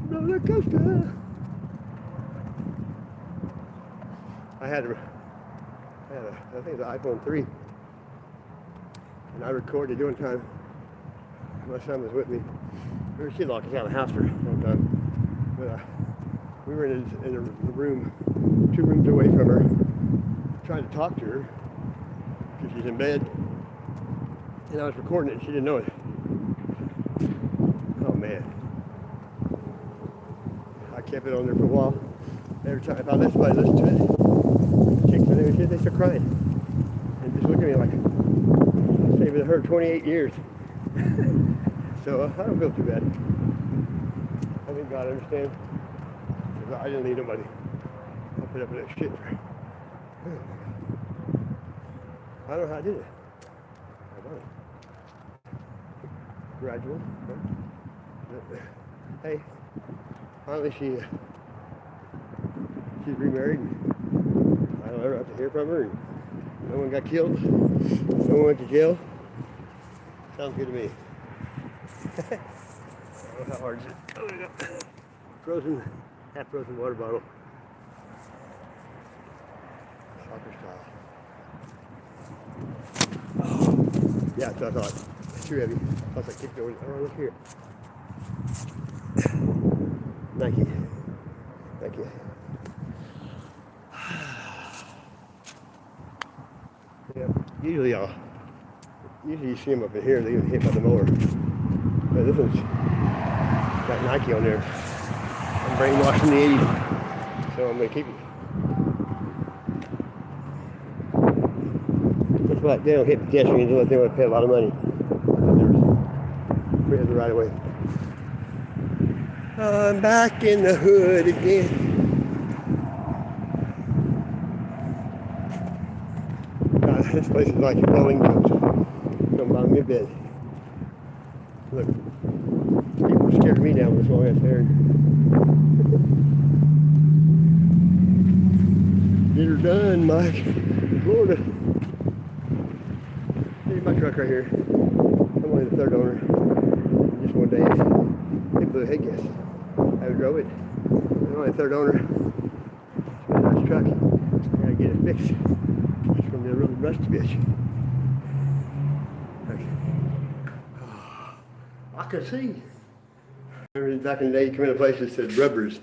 Roller coaster. I think it's an iPhone 3, and I recorded doing time. My son was with me. She locked us out of the house for a long time, but we were in a room, 2 rooms away from her, trying to talk to her because she's in bed, and I was recording it and she didn't know it. Oh man. I kept it on there for a while. Every time, if I let somebody listen to it, the chicks and everything, they start crying. And just look at me like, I'm saving her 28 years. So I don't feel too bad. I think God understands. I didn't need nobody. I'll put up with that shit. I don't know how I did it. I don't know. Gradual. Right? Hey, finally she's remarried. And I don't ever have to hear from her. And no one got killed. No one went to jail. Sounds good to me. I don't know how hard is it. Oh, there you go. Frozen. Half-frozen water bottle. Soccer style. Oh. Yeah, that's what I thought. It's too heavy. Plus I kicked over. Oh, look here. Nike. Thank you. Yeah, usually you see them up in here, they get hit by the mower. But this one's got Nike on there. brainwashed in the 80s, so I'm going to keep it. That's why they don't hit pedestrians unless they want to pay a lot of money. There's the right of way. I'm back in the hood again. This place is like a bowling goes. Come by me a bit. Look, people scared me down with this long ass hair. Get her done, Mike. Florida. Here's my truck right here. I'm only the third owner. Just one day. They blew a head gas. I drove it. I'm only the third owner. It's a nice truck. I gotta get it fixed. It's gonna be a really rusty bitch. Okay. I can see. Remember back in the day, you come in a place that said rubbers.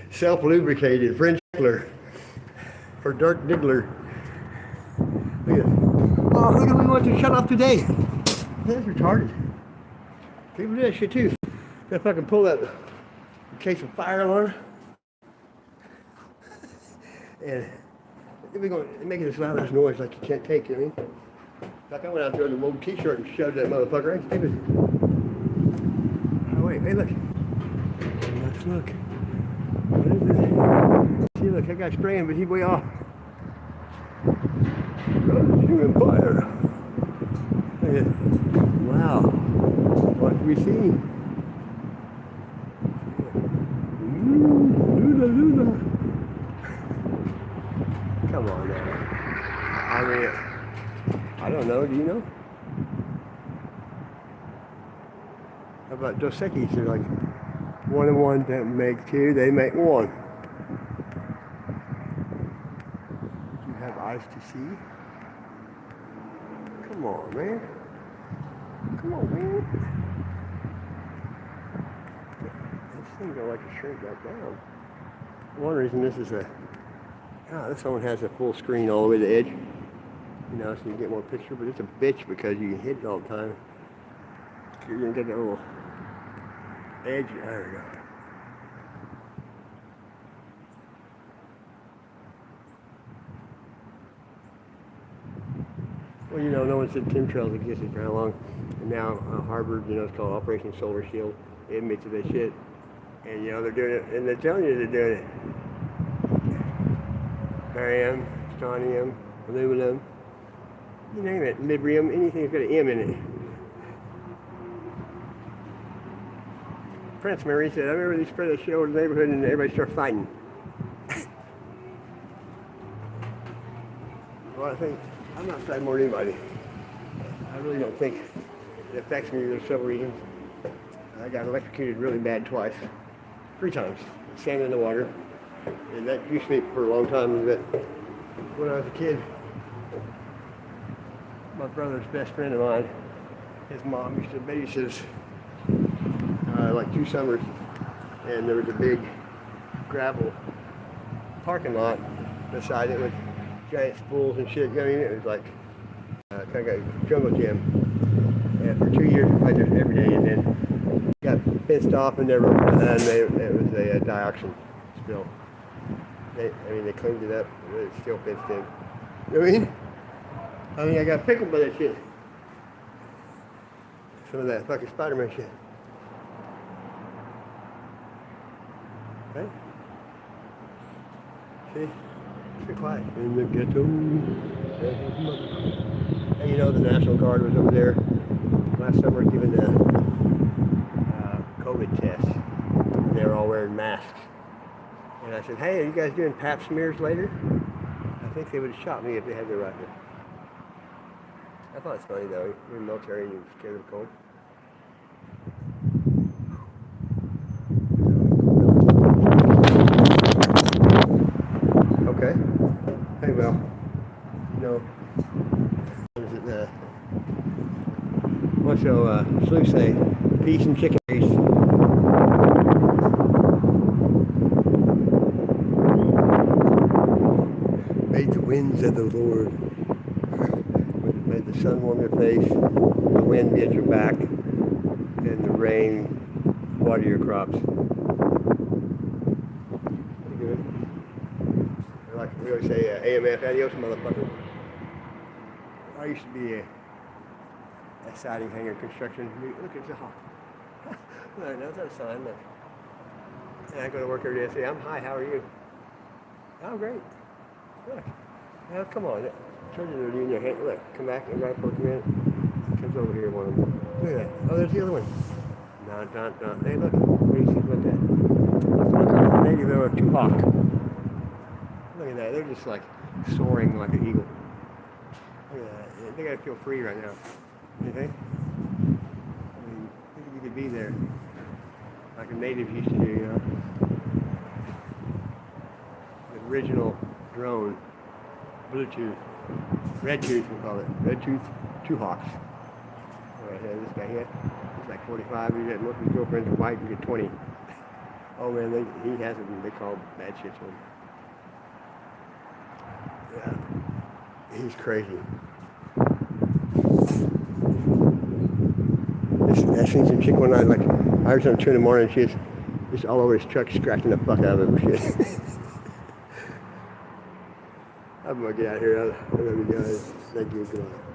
Self-lubricated, French tickler. For Dirk Diggler. Look at it. Oh, who do we want to shut off today? That's retarded. People do that shit too. If I can pull that in case of fire alarm. And we're going to make it as loud as noise like you can't take, you know what I mean? Like I went out there in the wool t-shirt and shoved that motherfucker. Ain't stupid. Oh wait, hey look. Let's look. What is it? See look, that guy's spraying, but he's way off. Human fire. Look at it. Wow. What do we see? Luna, Luna. Come on now. I mean, I don't know. Do you know? How about Dos Equis? They're like 1 and 1 don't make 2, they make 1. Do you have eyes to see? Come on, man. Come on, man. This thing don't like to shrink back down. One reason this is this one has a full screen all the way to the edge. You know, so you can get more picture, but it's a bitch because you can hit it all the time. You're gonna get that little edge. There we go. Well, you know, no one said chemtrails existed for how long. And now Harvard, you know, it's called Operation Solar Shield. They admitted that shit. And, you know, they're doing it, and they're telling you they're doing it. Barium, strontium, aluminum, you name it, librium, anything that's got an M in it. Prince Mary said, I remember they spread that shit over the neighborhood and everybody started fighting. Well, I think, I'm not fighting more than anybody. I really don't think it affects me. There's several reasons. I got electrocuted really bad twice. 3 times. Sand in the water. And that used to be for a long time. But when I was a kid, my brother's best friend of mine, his mom used to babysit us like 2 summers. And there was a big gravel parking lot beside it with giant spools and shit. I mean, it was like kind of a jungle gym. And for 2 years, we played there every day. And then got fenced off and it was a dioxin spill. They cleaned it up, but it's still fenced in. You know what I mean? I got pickled by that shit. Some of that fucking Spider-Man shit. Okay? See? Be quiet. In the ghetto. Hey, you know, the National Guard was over there last summer giving the COVID tests. They were all wearing masks. And I said, hey, are you guys doing pap smears later? I think they would have shot me if they had their rifle. I thought it's funny though. You're in the military and you're scared of the cold. Okay. Hey, well, you know, what's your Slew say? Peace and chicken grease. Made the winds of the Lord. Made the sun warm your face, the wind be at your back, and the rain water your crops. We always say AMF, adios, motherfucker. I used to be a siding hanger construction. Look at the hawk. Look, that's a sign. Look. And I go to work every day and say, I'm hi, how are you? Oh, great. Look. Now, come on. Children are doing your hand. Look, come back and right for a minute. Comes over here, one of them. Look at that. Oh, there's the other one. Dun, dun, dun. Hey, look. What do you think about that? Look at the native there, two hawk. Look at that. They're just like soaring like an eagle. Look at that. They gotta feel free right now. You think? I mean, think you could be there like the natives used to do, you know? The original drone, Bluetooth, red tooth, we call it. Red tooth, two hawks. Right here, this guy here, he's like 45. He got most of his girlfriends are white and get 20. Oh man, he has it. They call bad shit to him. Yeah, he's crazy. I seen some chick one night, like, I heard something 2 in the morning, she's just all over his truck, scratching the fuck out of it. Shit. I'm gonna get out of here. I love you guys. Thank you. Goodbye.